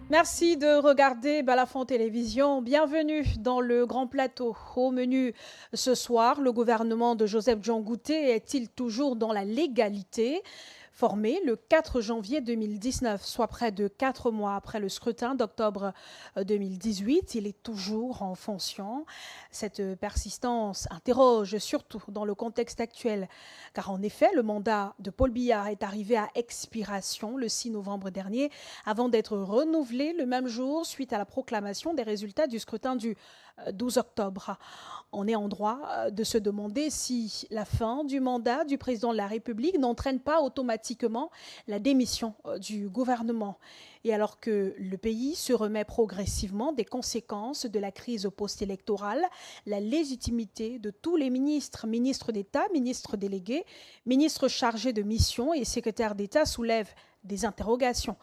Merci de regarder Balafon Télévision. Bienvenue dans le Grand Plateau. Au menu ce soir, le gouvernement de Joseph John Gouté est-il toujours dans la légalité ? Formé le 4 janvier 2019, soit près de 4 mois après le scrutin d'octobre 2018, il est toujours en fonction. Cette persistance interroge surtout dans le contexte actuel, car en effet, le mandat de Paul Biya est arrivé à expiration le 6 novembre dernier, avant d'être renouvelé le même jour suite à la proclamation des résultats du scrutin du 12 octobre. On est en droit de se demander si la fin du mandat du président de la République n'entraîne pas automatiquement la démission du gouvernement. Et alors que le pays se remet progressivement des conséquences de la crise post-électorale, la légitimité de tous les ministres, ministres d'État, ministres délégués, ministres chargés de mission et secrétaires d'État soulève des interrogations.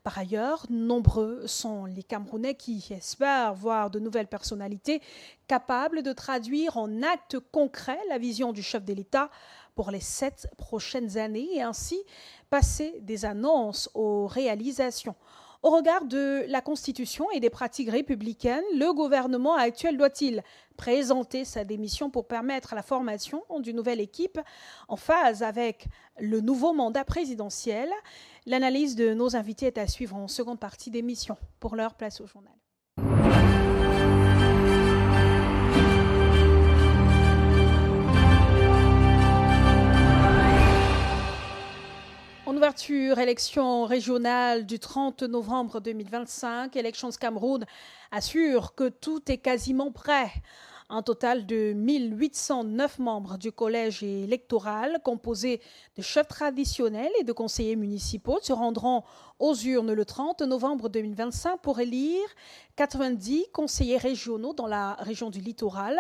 Par ailleurs, nombreux sont les Camerounais qui espèrent voir de nouvelles personnalités capables de traduire en actes concrets la vision du chef de l'État pour les 7 prochaines années et ainsi passer des annonces aux réalisations. Au regard de la Constitution et des pratiques républicaines, le gouvernement actuel doit-il présenter sa démission pour permettre la formation d'une nouvelle équipe en phase avec le nouveau mandat présidentiel? L'analyse de nos invités est à suivre en seconde partie d'émission. Pour l'heure, place au journal. En ouverture, élection régionale du 30 novembre 2025, Elections Cameroun assure que tout est quasiment prêt. Un total de 1809 membres du collège électoral, composé de chefs traditionnels et de conseillers municipaux, se rendront aux urnes le 30 novembre 2025 pour élire 90 conseillers régionaux dans la région du littoral.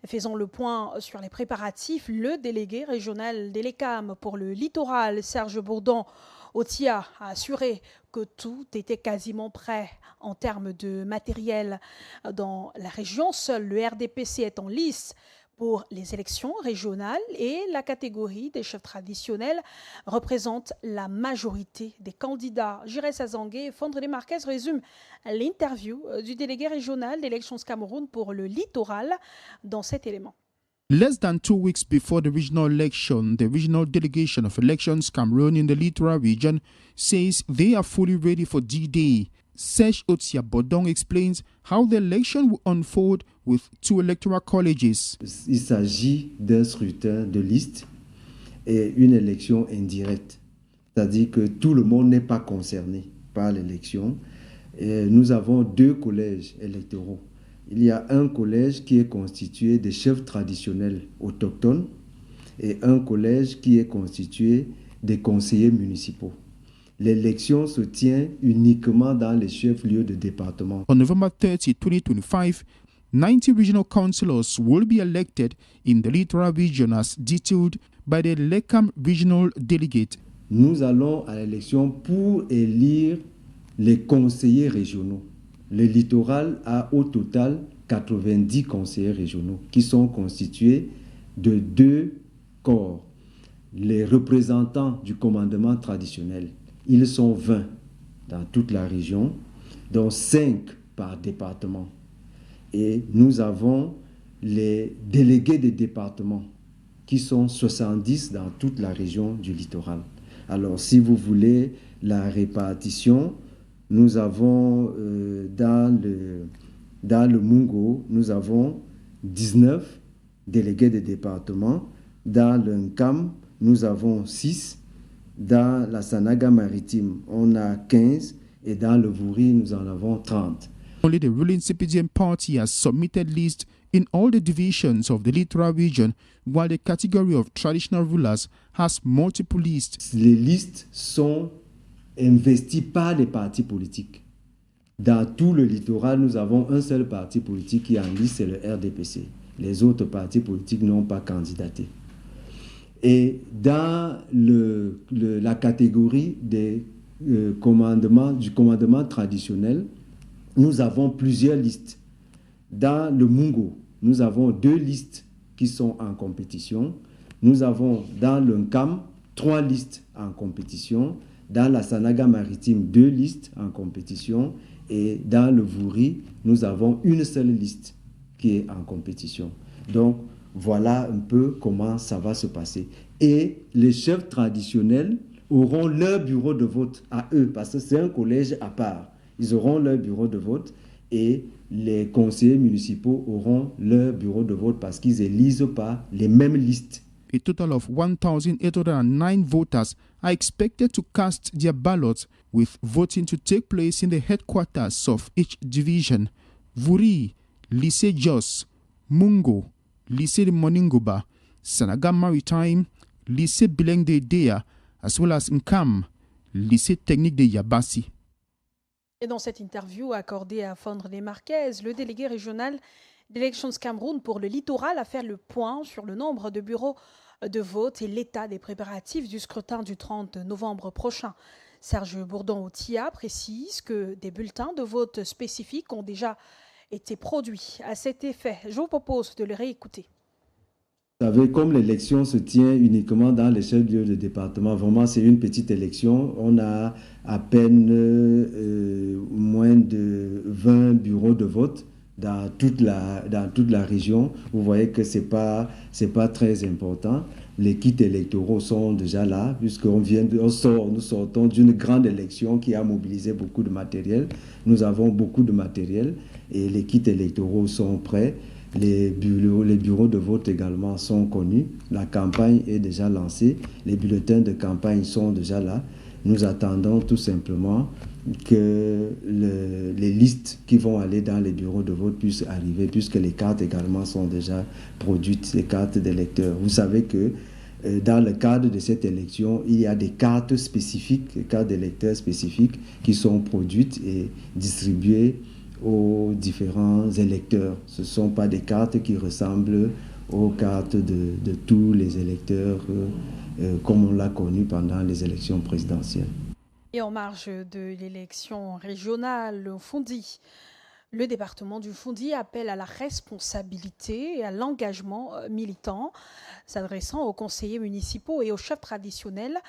Faisons le point sur les préparatifs. Le délégué régional d'Elecam pour le littoral, Serge Bourdon-Otia, a assuré que tout était quasiment prêt en termes de matériel dans la région. Seul le RDPC est en lice pour les élections régionales et la catégorie des chefs traditionnels représente la majorité des candidats. Jirès Azangué et Fondre Marquez résument l'interview du délégué régional d'Elections Cameroun pour le littoral dans cet élément. Less than 2 weeks before the regional election, the regional delegation of Elections Cameroon in the littoral region says they are fully ready for D-Day. Serge Otia Bodong explains how the election will unfold with 2 electoral colleges. Il s'agit d'un scrutin de liste et une élection indirecte. C'est-à-dire que tout le monde n'est pas concerné par l'élection. Nous avons 2 collèges électoraux. Il y a un collège qui est constitué de chefs traditionnels autochtones et un collège qui est constitué des conseillers municipaux. L'élection se tient uniquement dans les chefs-lieux de département. On November 30, 2025, 90 regional councillors will be elected in the littoral region as detailed by the Lekam regional delegate. Nous allons à l'élection pour élire les conseillers régionaux. Le littoral a au total 90 conseillers régionaux qui sont constitués de 2 corps. Les représentants du commandement traditionnel, ils sont 20 dans toute la région, dont 5 par département. Et nous avons les délégués des départements qui sont 70 dans toute la région du littoral. Alors, si vous voulez la répartition, nous avons dans le Mungo, nous avons 19 délégués de département. Dans le Nkam, nous avons 6. Dans la Sanaga maritime, on a 15. Et dans le Vouri, nous en avons 30. Only the ruling CPDM party has submitted lists in all the divisions of the littoral region, while the category of traditional rulers has multiple lists. Les listes sont investies par les partis politiques. Dans tout le littoral, nous avons un seul parti politique qui est en liste, c'est le RDPC. Les autres partis politiques n'ont pas candidaté. Et dans la catégorie des du commandement traditionnel, nous avons plusieurs listes. Dans le Mungo, nous avons 2 listes qui sont en compétition. Nous avons dans le Nkam 3 listes en compétition. Dans la Sanaga maritime, 2 listes en compétition. Et dans le Vouri, nous avons une seule liste qui est en compétition. Donc, voilà un peu comment ça va se passer. Et les chefs traditionnels auront leur bureau de vote à eux, parce que c'est un collège à part. Ils auront leur bureau de vote et les conseillers municipaux auront leur bureau de vote parce qu'ils élisent pas les mêmes listes. A total of 1,809 voters are expected to cast their ballots, with voting to take place in the headquarters of each division. Vouri, Lycée Jos, Mungo, Lycée de Moningoba, Sanaga Maritime, Lycée Bileng de Dea, as well as Nkam, Lycée Technique de Yabassi. Et dans cette interview accordée à Fondre Marquez, le délégué régional d'Elections Cameroun pour le littoral a fait le point sur le nombre de bureaux de vote et l'état des préparatifs du scrutin du 30 novembre prochain. Serge Bourdon-Outia précise que des bulletins de vote spécifiques ont déjà été produits à cet effet. Je vous propose de les réécouter. Vous savez, comme l'élection se tient uniquement dans les chefs-lieux de département, vraiment c'est une petite élection. On a à peine moins de 20 bureaux de vote dans toute la région. Vous voyez que c'est pas très important. Les kits électoraux sont déjà là, puisqu'on nous sortons d'une grande élection qui a mobilisé beaucoup de matériel. Nous avons beaucoup de matériel et les kits électoraux sont prêts. Les bureaux de vote également sont connus. La campagne est déjà lancée. Les bulletins de campagne sont déjà là. Nous attendons tout simplement que les listes qui vont aller dans les bureaux de vote puissent arriver, puisque les cartes également sont déjà produites, les cartes d'électeurs. Vous savez que dans le cadre de cette élection, il y a des cartes spécifiques, des cartes d'électeurs spécifiques qui sont produites et distribuées aux différents électeurs. Ce ne sont pas des cartes qui ressemblent aux cartes de tous les électeurs comme on l'a connu pendant les élections présidentielles. Et en marge de l'élection régionale au Fondi, le département du Fondi appelle à la responsabilité et à l'engagement militant, s'adressant aux conseillers municipaux et aux chefs traditionnels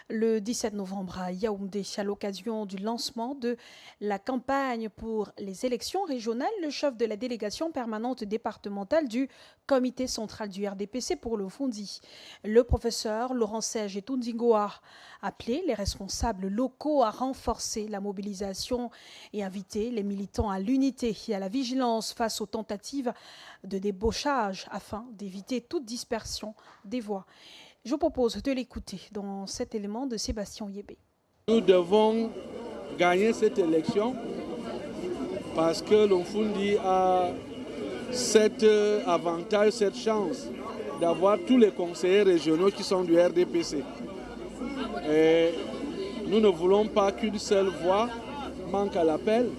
le 17 novembre à Yaoundé, à l'occasion du lancement de la campagne pour les élections régionales. Le chef de la délégation permanente départementale du comité central du RDPC pour le Fondi, le professeur Laurent Sège et Tundingoa, a appelé les responsables locaux à renforcer la mobilisation et invité les militants à l'unité et à la vigilance face aux tentatives de débauchage afin d'éviter toute dispersion des voix. Je vous propose de l'écouter dans cet élément de Sébastien Yébé. Nous devons gagner cette élection parce que l'Onfundi a cet avantage, cette chance d'avoir tous les conseillers régionaux qui sont du RDPC. Et nous ne voulons pas qu'une seule voix manque à l'appel.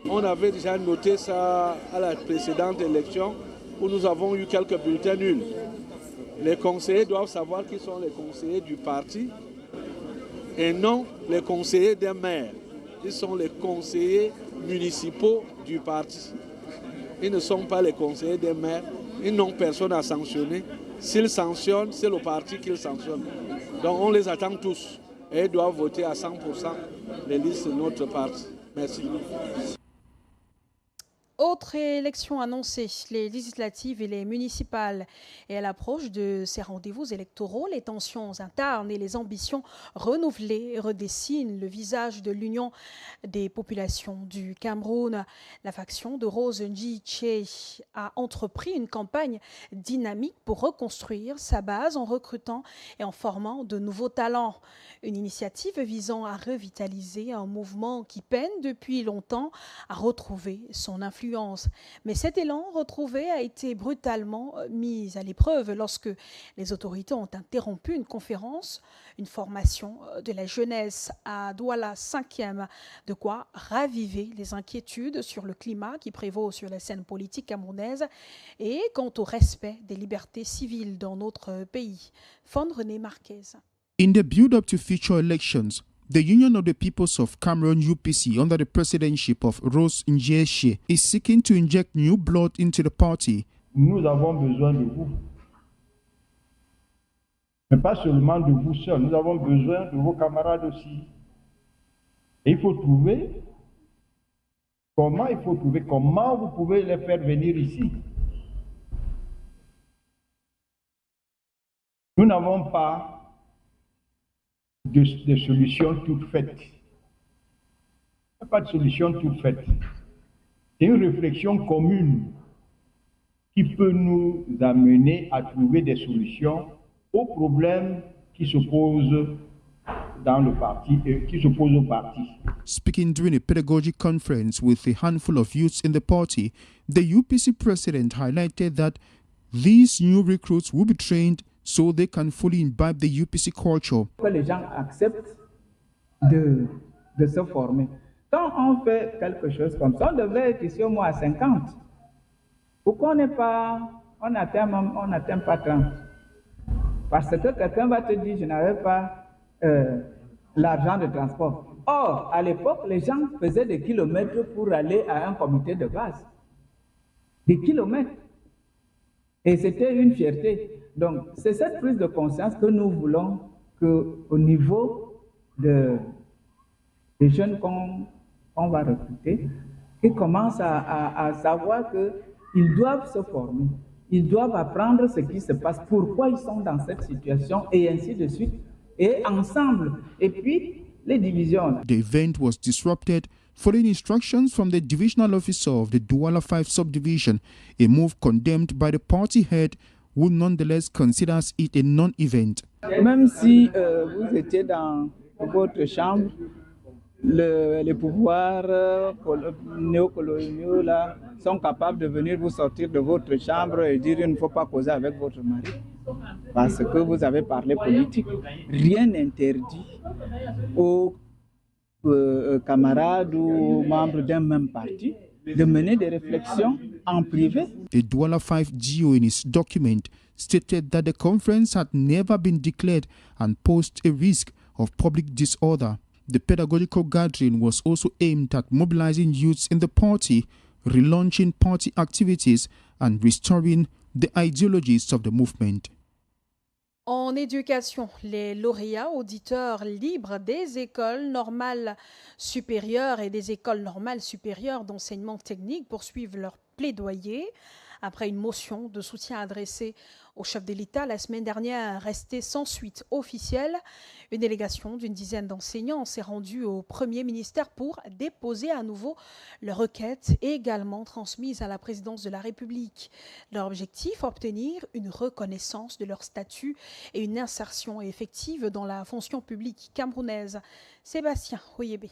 On avait déjà noté ça à la précédente élection où nous avons eu quelques bulletins nuls. Les conseillers doivent savoir qui sont les conseillers du parti et non les conseillers des maires. Ils sont les conseillers municipaux du parti. Ils ne sont pas les conseillers des maires. Ils n'ont personne à sanctionner. S'ils sanctionnent, c'est le parti qu'ils sanctionnent. Donc on les attend tous. Et ils doivent voter à 100% les listes de notre parti. Merci. Autre élection annoncée, les législatives et les municipales. Et à l'approche de ces rendez-vous électoraux, les tensions internes et les ambitions renouvelées redessinent le visage de l'Union des populations du Cameroun. La faction de Rose Ndjiche a entrepris une campagne dynamique pour reconstruire sa base en recrutant et en formant de nouveaux talents. Une initiative visant à revitaliser un mouvement qui peine depuis longtemps à retrouver son influence. Mais cet élan retrouvé a été brutalement mis à l'épreuve lorsque les autorités ont interrompu une conférence, une formation de la jeunesse à Douala 5e, de quoi raviver les inquiétudes sur le climat qui prévaut sur la scène politique camerounaise et quant au respect des libertés civiles dans notre pays. Fondre Marquez. In the build-up to future elections, the Union of the Peoples of Cameroon UPC under the presidency of Rose Ndjiche is seeking to inject new blood into the party nous avons besoin de vous. Mais pas seulement de vous seuls, nous avons besoin de vos camarades aussi. Et il faut trouver comment vous pouvez les faire venir ici. Nous n'avons pas de solution toute faite. Il n'y a pas de solution toute faite. C'est une réflexion commune qui peut nous amener à trouver des solutions aux problèmes qui se posent dans le parti et qui se posent au parti. Speaking during a pedagogy conference with a handful of youths in the party, the UPC president highlighted that these new recruits will be trained so they can fully imbibe the UPC culture. Que les gens acceptent de se former. Quand on fait quelque chose comme ça, on devrait être ici au moins à 50. Pourquoi on n'atteint pas 30? Parce que quelqu'un va te dire, je n'avais pas l'argent de transport. Or, à l'époque, les gens faisaient des kilomètres pour aller à un comité de base. Des kilomètres. Et c'était une fierté. Donc, c'est cette prise de conscience que nous voulons qu'au niveau des jeunes qu'on va recruter, qu'ils commencent à savoir qu'ils doivent se former. Ils doivent apprendre ce qui se passe, pourquoi ils sont dans cette situation, et ainsi de suite, et ensemble. Et puis, les divisions. The event was disrupted following instructions from the divisional officer of the Douala 5 subdivision, a move condemned by the party head, who nonetheless considers it a non-event. Même si vous étiez dans votre chambre, les pouvoirs néocoloniaux là, sont capables de venir vous sortir de votre chambre et dire qu'il ne faut pas causer avec votre mari parce que vous avez parlé politique. Rien n'interdit aux camarades ou membres d'un même parti de mener des réflexions en privé. The Douala 5 GO in his document stated that the conference had never been declared and posed a risk of public disorder. The pedagogical gathering was also aimed at mobilizing youths in the party, relaunching party activities, and restoring the ideologies of the movement. En éducation, les lauréats auditeurs libres des écoles normales supérieures et des écoles normales supérieures d'enseignement technique poursuivent leur plaidoyer. Après une motion de soutien adressée au chef de l'État la semaine dernière, restée sans suite officielle, une délégation d'une dizaine d'enseignants s'est rendue au Premier ministère pour déposer à nouveau leur requête, également transmise à la présidence de la République. Leur objectif, obtenir une reconnaissance de leur statut et une insertion effective dans la fonction publique camerounaise. Sébastien Oyébé.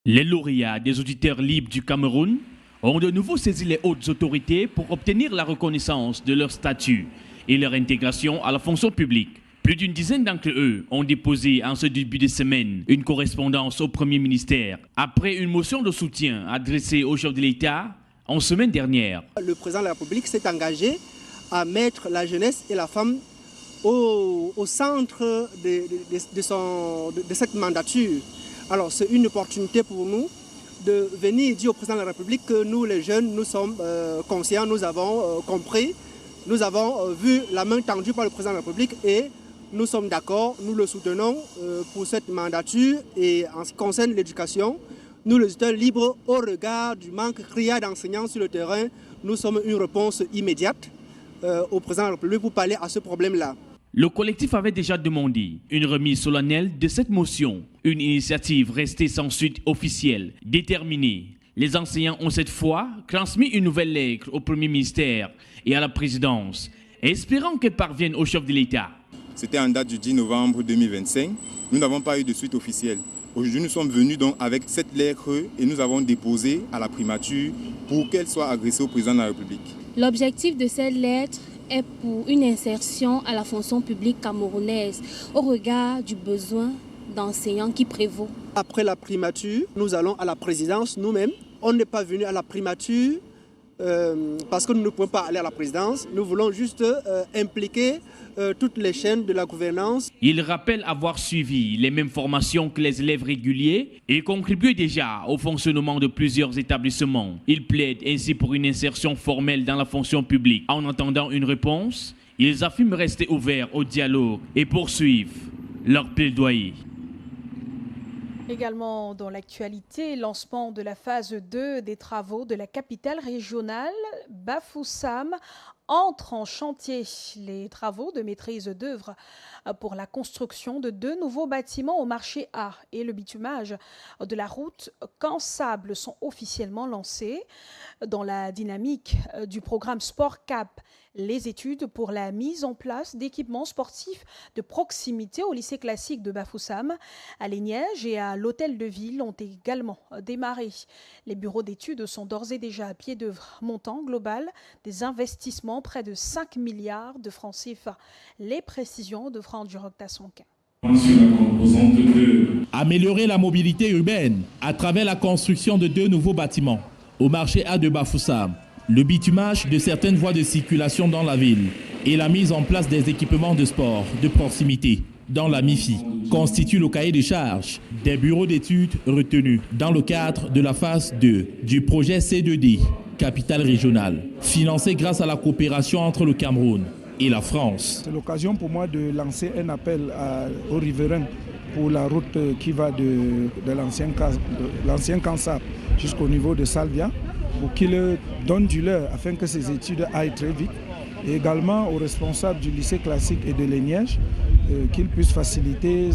Les lauréats des auditeurs libres du Cameroun ont de nouveau saisi les hautes autorités pour obtenir la reconnaissance de leur statut et leur intégration à la fonction publique. Plus d'une dizaine d'entre eux ont déposé en ce début de semaine une correspondance au Premier ministère après une motion de soutien adressée au chef de l'État en semaine dernière. Le président de la République s'est engagé à mettre la jeunesse et la femme au centre de cette mandature. Alors c'est une opportunité pour nous de venir dire au président de la République que nous, les jeunes, nous sommes conscients, nous avons compris, nous avons vu la main tendue par le président de la République et nous sommes d'accord, nous le soutenons pour cette mandature. Et en ce qui concerne l'éducation, nous, les étudiants libres, au regard du manque criard d'enseignants sur le terrain, nous sommes une réponse immédiate au président de la République pour parler à ce problème-là. Le collectif avait déjà demandé une remise solennelle de cette motion, une initiative restée sans suite officielle. Déterminée, les enseignants ont cette fois transmis une nouvelle lettre au Premier ministère et à la présidence, espérant qu'elle parvienne au chef de l'État. C'était en date du 10 novembre 2025. Nous n'avons pas eu de suite officielle. Aujourd'hui, nous sommes venus donc avec cette lettre et nous avons déposé à la primature pour qu'elle soit adressée au président de la République. L'objectif de cette lettre est pour une insertion à la fonction publique camerounaise au regard du besoin d'enseignants qui prévaut. Après la primature, nous allons à la présidence nous-mêmes. On n'est pas venu à la primature parce que nous ne pouvons pas aller à la présidence. Nous voulons juste impliquer toutes les chaînes de la gouvernance. Il rappelle avoir suivi les mêmes formations que les élèves réguliers et contribué déjà au fonctionnement de plusieurs établissements. Il plaide ainsi pour une insertion formelle dans la fonction publique. En attendant une réponse, ils affirment rester ouverts au dialogue et poursuivent leur plaidoyer. Également dans l'actualité, lancement de la phase 2 des travaux de la capitale régionale, Bafoussam entre en chantier. Les travaux de maîtrise d'œuvre pour la construction de 2 nouveaux bâtiments au marché A et le bitumage de la route Caen-Sable sont officiellement lancés. Dans la dynamique du programme Sport Cap, les études pour la mise en place d'équipements sportifs de proximité au lycée classique de Bafoussam, à Léniège et à l'hôtel de ville ont également démarré. Les bureaux d'études sont d'ores et déjà à pied d'œuvre. Montant global des investissements près de 5 milliards de francs CFA. Les précisions de Franck Duroc-Tassonquin. Améliorer la mobilité urbaine à travers la construction de 2 nouveaux bâtiments au marché A de Bafoussam, le bitumage de certaines voies de circulation dans la ville et la mise en place des équipements de sport de proximité dans la MIFI constituent le cahier de charges des bureaux d'études retenus dans le cadre de la phase 2 du projet C2D, capitale régionale, financé grâce à la coopération entre le Cameroun et la France. C'est l'occasion pour moi de lancer un appel aux riverains pour la route qui va de l'ancien Cansap jusqu'au niveau de Salvia, pour qu'ils donnent du leur afin que ces études aillent très vite. Et également aux responsables du lycée classique et de Léniège, qu'ils puissent faciliter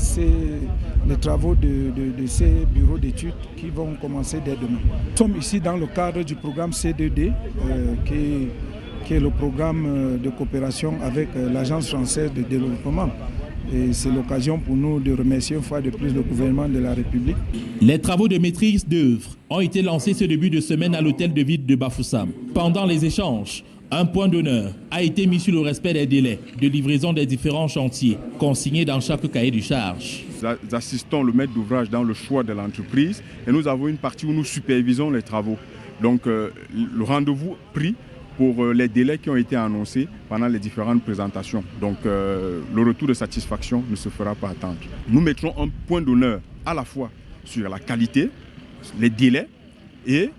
les travaux de ces bureaux d'études qui vont commencer dès demain. Nous sommes ici dans le cadre du programme C2D, qui est le programme de coopération avec l'Agence française de développement. Et c'est l'occasion pour nous de remercier une fois de plus le gouvernement de la République. Les travaux de maîtrise d'œuvre ont été lancés ce début de semaine à l'hôtel de ville de Bafoussam. Pendant les échanges, un point d'honneur a été mis sur le respect des délais de livraison des différents chantiers consignés dans chaque cahier de charge. Nous assistons le maître d'ouvrage dans le choix de l'entreprise et nous avons une partie où nous supervisons les travaux. Donc le rendez-vous pris pour les délais qui ont été annoncés pendant les différentes présentations. Donc le retour de satisfaction ne se fera pas attendre. Nous mettrons un point d'honneur à la fois sur la qualité, les délais et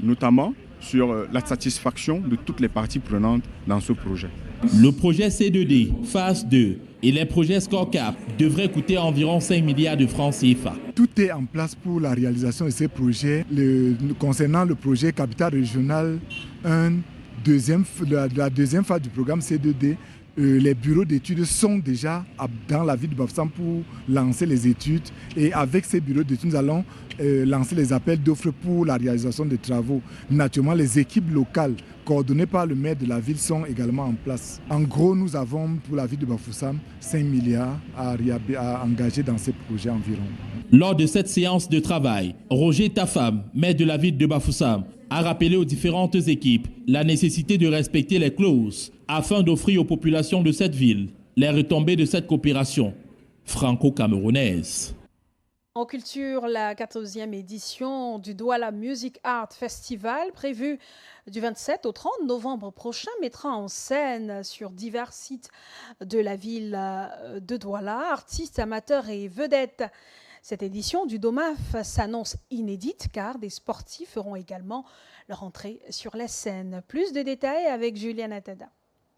notamment sur la satisfaction de toutes les parties prenantes dans ce projet. Le projet C2D, phase 2 et les projets Score Cap devraient coûter environ 5 milliards de francs CFA. Tout est en place pour la réalisation de ces projets. Concernant le projet Capitale Régionale 1, la deuxième phase du programme C2D, les bureaux d'études sont déjà dans la ville de Bafoussam pour lancer les études. Et avec ces bureaux d'études, nous allons lancer les appels d'offres pour la réalisation des travaux. Naturellement, les équipes locales coordonnées par le maire de la ville sont également en place. En gros, nous avons pour la ville de Bafoussam 5 milliards à engager dans ces projets environ. Lors de cette séance de travail, Roger Tafam, maire de la ville de Bafoussam, a rappelé aux différentes équipes la nécessité de respecter les clauses afin d'offrir aux populations de cette ville les retombées de cette coopération franco-camerounaise. En culture, la 14e édition du Douala Music Art Festival, prévue du 27 au 30 novembre prochain, mettra en scène sur divers sites de la ville de Douala artistes, amateurs et vedettes. Cette édition du DOMAF s'annonce inédite car des sportifs feront également leur entrée sur la scène. Plus de détails avec Juliane Atada.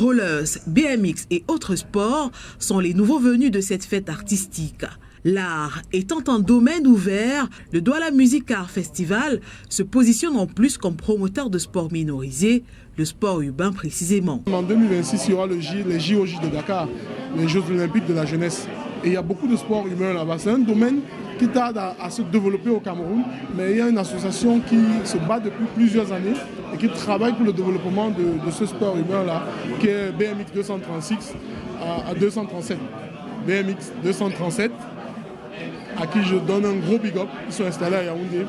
Rollers, BMX et autres sports sont les nouveaux venus de cette fête artistique. L'art étant un domaine ouvert, le Douala Music Art Festival se positionne en plus comme promoteur de sports minorisés, le sport urbain précisément. En 2026, il y aura les JOJ de Dakar, les Jeux Olympiques de la jeunesse. Et il y a beaucoup de sports humains là-bas. C'est un domaine qui tarde à se développer au Cameroun, mais il y a une association qui se bat depuis plusieurs années et qui travaille pour le développement de ce sport humain-là, qui est BMX 236 à 237. BMX 237, à qui je donne un gros big up. Ils sont installés à Yaoundé.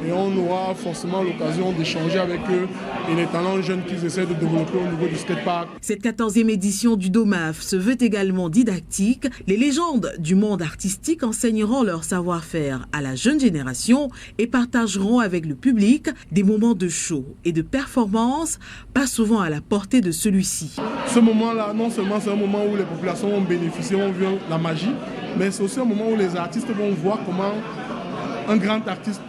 et on aura forcément l'occasion d'échanger avec eux et les talents jeunes qu'ils essaient de développer au niveau du skatepark. Cette 14e édition du DOMAF se veut également didactique. Les légendes du monde artistique enseigneront leur savoir-faire à la jeune génération et partageront avec le public des moments de show et de performance, pas souvent à la portée de celui-ci. Ce moment-là, non seulement c'est un moment où les populations vont bénéficier, vont vivre la magie, mais c'est aussi un moment où les artistes vont voir comment un grand artiste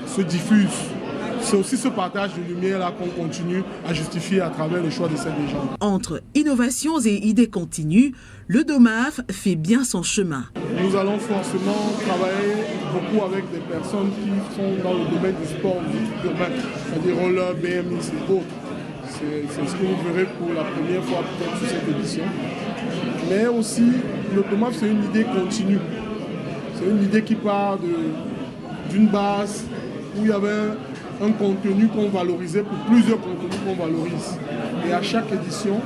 se diffuse. C'est aussi ce partage de lumière-là qu'on continue à justifier à travers le choix de cette légende. Entre innovations et idées continues, le DOMAF fait bien son chemin. Nous allons forcément travailler beaucoup avec des personnes qui sont dans le domaine du sport urbain, c'est-à-dire roller, BMX et autres. C'est ce que vous verrez pour la première fois peut-être sur cette édition. Mais aussi, le DOMAF, c'est une idée continue. C'est une idée qui part d'une base où il y avait un contenu qu'on valorisait pour plusieurs contenus qu'on valorise. Et à chaque édition,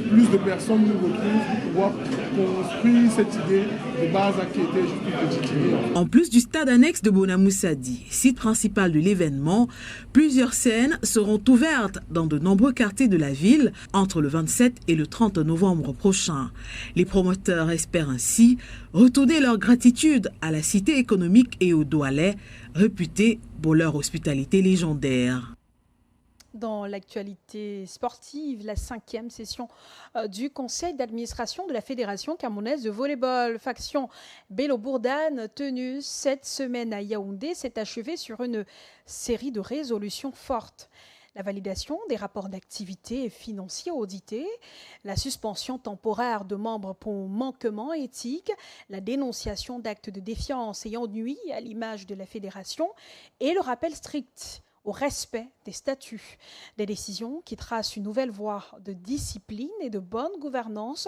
plus de personnes nous retrouvent pour pouvoir construire cette idée de base qui était juste une petite idée. En plus du stade annexe de Bonamoussadi, site principal de l'événement, plusieurs scènes seront ouvertes dans de nombreux quartiers de la ville entre le 27 et le 30 novembre prochain. Les promoteurs espèrent ainsi retourner leur gratitude à la cité économique et au Doualais, réputée pour leur hospitalité légendaire. Dans l'actualité sportive, la 5e session du conseil d'administration de la Fédération camerounaise de volleyball, faction Bello-Bourdane, tenue cette semaine à Yaoundé, s'est achevée sur une série de résolutions fortes. La validation des rapports d'activité financiers audités, la suspension temporaire de membres pour manquement éthique, la dénonciation d'actes de défiance ayant nui à l'image de la fédération et le rappel strict au respect des statuts. Des décisions qui tracent une nouvelle voie de discipline et de bonne gouvernance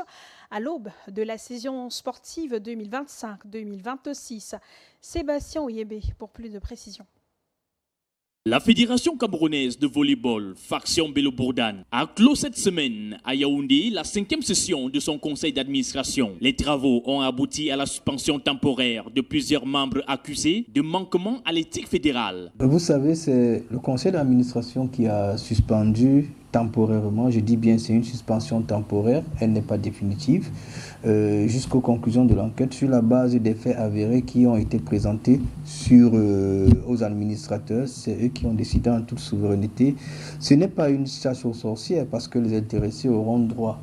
à l'aube de la saison sportive 2025-2026. Sébastien Oyébé pour plus de précisions. La Fédération camerounaise de volleyball, faction Bello-Bourdane, a clos cette semaine à Yaoundé la 5e session de son conseil d'administration. Les travaux ont abouti à la suspension temporaire de plusieurs membres accusés de manquement à l'éthique fédérale. Vous savez, c'est le conseil d'administration qui a suspendu temporairement, je dis bien c'est une suspension temporaire, elle n'est pas définitive, jusqu'aux conclusions de l'enquête sur la base des faits avérés qui ont été présentés aux administrateurs. C'est eux qui ont décidé en toute souveraineté. Ce n'est pas une chasse aux sorcières parce que les intéressés auront droit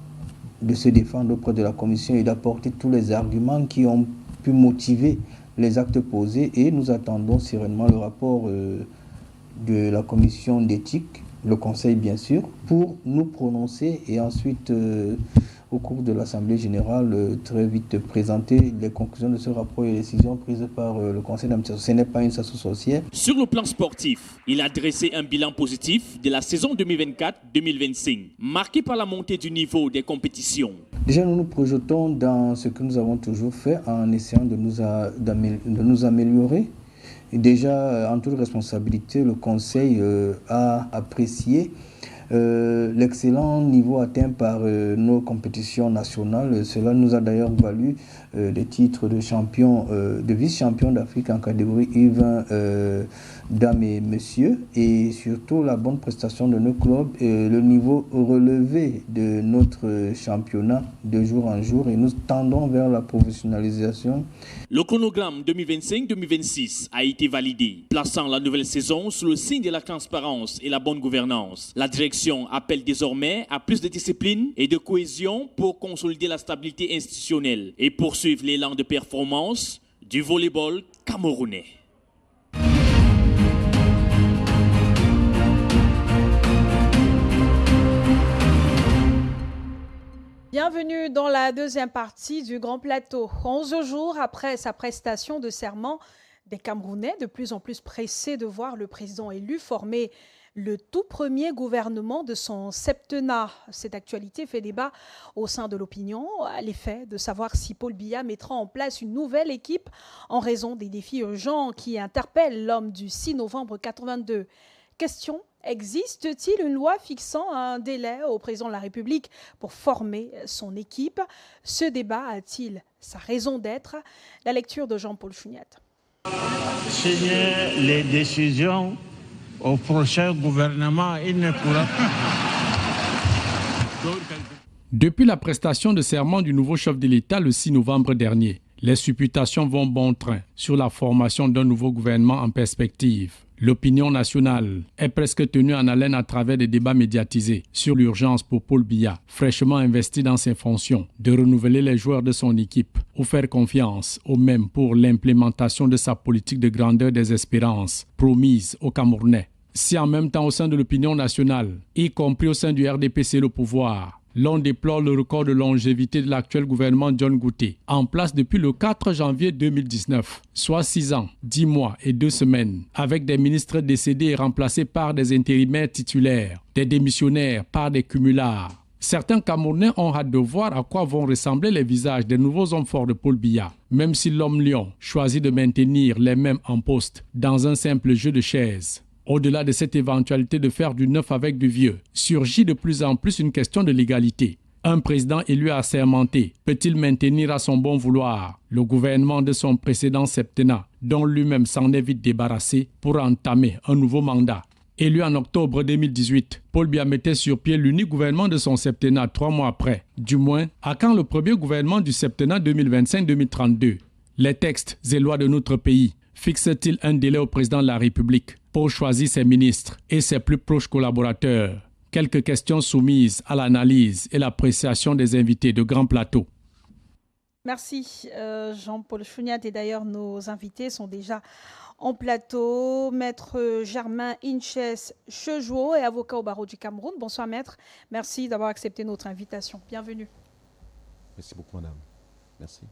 de se défendre auprès de la commission et d'apporter tous les arguments qui ont pu motiver les actes posés, et nous attendons sereinement le rapport de la commission d'éthique, le conseil bien sûr, pour nous prononcer et ensuite au cours de l'Assemblée générale très vite présenter les conclusions de ce rapport et les décisions prises par le conseil d'administration. Ce n'est pas une chasse aux sorcières. Sur le plan sportif, il a dressé un bilan positif de la saison 2024-2025, marqué par la montée du niveau des compétitions. Déjà, nous nous projetons dans ce que nous avons toujours fait en essayant de nous améliorer. Et déjà, en toute responsabilité, le Conseil a apprécié l'excellent niveau atteint par nos compétitions nationales. Cela nous a d'ailleurs valu des titres de champion, de vice-champion d'Afrique en catégorie U20 dames et messieurs, et surtout la bonne prestation de nos clubs et le niveau relevé de notre championnat de jour en jour, et nous tendons vers la professionnalisation. Le chronogramme 2025-2026 a été validé, plaçant la nouvelle saison sous le signe de la transparence et la bonne gouvernance. La direction appelle désormais à plus de discipline et de cohésion pour consolider la stabilité institutionnelle et poursuivre l'élan de performance du volleyball camerounais. Bienvenue dans la deuxième partie du Grand Plateau. 11 jours après sa prestation de serment, des Camerounais de plus en plus pressés de voir le président élu former le tout premier gouvernement de son septennat. Cette actualité fait débat au sein de l'opinion à l'effet de savoir si Paul Biya mettra en place une nouvelle équipe en raison des défis urgents qui interpellent l'homme du 6 novembre 82. Question: existe-t-il une loi fixant un délai au président de la République pour former son équipe? Ce débat a-t-il sa raison d'être? La lecture de Jean-Paul Chouniat. Signer les décisions au prochain gouvernement, il ne pourra pas. Depuis la prestation de serment du nouveau chef de l'État le 6 novembre dernier, les supputations vont bon train sur la formation d'un nouveau gouvernement en perspective. L'opinion nationale est presque tenue en haleine à travers des débats médiatisés sur l'urgence pour Paul Biya, fraîchement investi dans ses fonctions, de renouveler les joueurs de son équipe ou faire confiance au même pour l'implémentation de sa politique de grandeur des espérances promise aux Camerounais. Si en même temps au sein de l'opinion nationale, y compris au sein du RDPC le pouvoir, l'on déplore le record de longévité de l'actuel gouvernement John Gouté, en place depuis le 4 janvier 2019, soit 6 ans, 10 mois et 2 semaines, avec des ministres décédés et remplacés par des intérimaires titulaires, des démissionnaires par des cumulards. Certains Camerounais ont hâte de voir à quoi vont ressembler les visages des nouveaux hommes forts de Paul Biya, même si l'homme lion choisit de maintenir les mêmes en poste dans un simple jeu de chaises. Au-delà de cette éventualité de faire du neuf avec du vieux, surgit de plus en plus une question de légalité. Un président élu assermenté peut-il maintenir à son bon vouloir le gouvernement de son précédent septennat, dont lui-même s'en est vite débarrassé pour entamer un nouveau mandat? Élu en octobre 2018, Paul Biya mettait sur pied l'unique gouvernement de son septennat 3 mois après. Du moins, à quand le premier gouvernement du septennat 2025-2032? Les textes et lois de notre pays fixe-t-il un délai au président de la République pour choisir ses ministres et ses plus proches collaborateurs? Quelques questions soumises à l'analyse et l'appréciation des invités de Grand Plateau. Merci Jean-Paul Chouniat, et d'ailleurs nos invités sont déjà en plateau. Maître Germain Inches Chejouo est avocat au barreau du Cameroun. Bonsoir maître, merci d'avoir accepté notre invitation. Bienvenue. Merci beaucoup madame. Merci.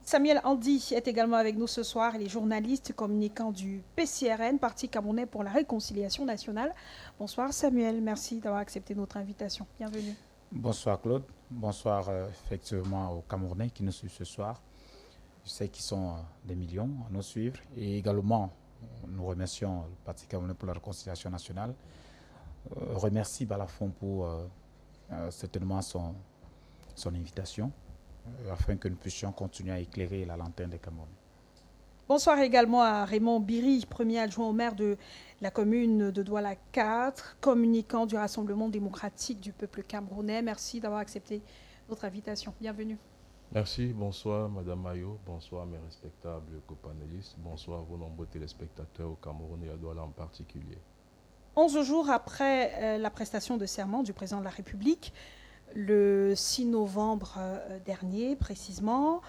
Samuel Andy est également avec nous ce soir. Il est journaliste communicant du PCRN, Parti camerounais pour la réconciliation nationale. Bonsoir Samuel, merci d'avoir accepté notre invitation. Bienvenue. Bonsoir Claude, bonsoir effectivement aux Camerounais qui nous suivent ce soir. Je sais qu'ils sont des millions à nous suivre, et également nous remercions le Parti camerounais pour la réconciliation nationale. Remercie Balafon pour certainement son invitation, afin que nous puissions continuer à éclairer la lanterne des Camerounais. Bonsoir également à Raymond Biri, premier adjoint au maire de la commune de Douala 4, communicant du Rassemblement démocratique du peuple camerounais. Merci d'avoir accepté notre invitation. Bienvenue. Merci, bonsoir Madame Mayo, bonsoir mes respectables copanélistes, bonsoir vos nombreux téléspectateurs au Cameroun et à Douala en particulier. 11 jours après la prestation de serment du président de la République, le 6 novembre dernier précisément,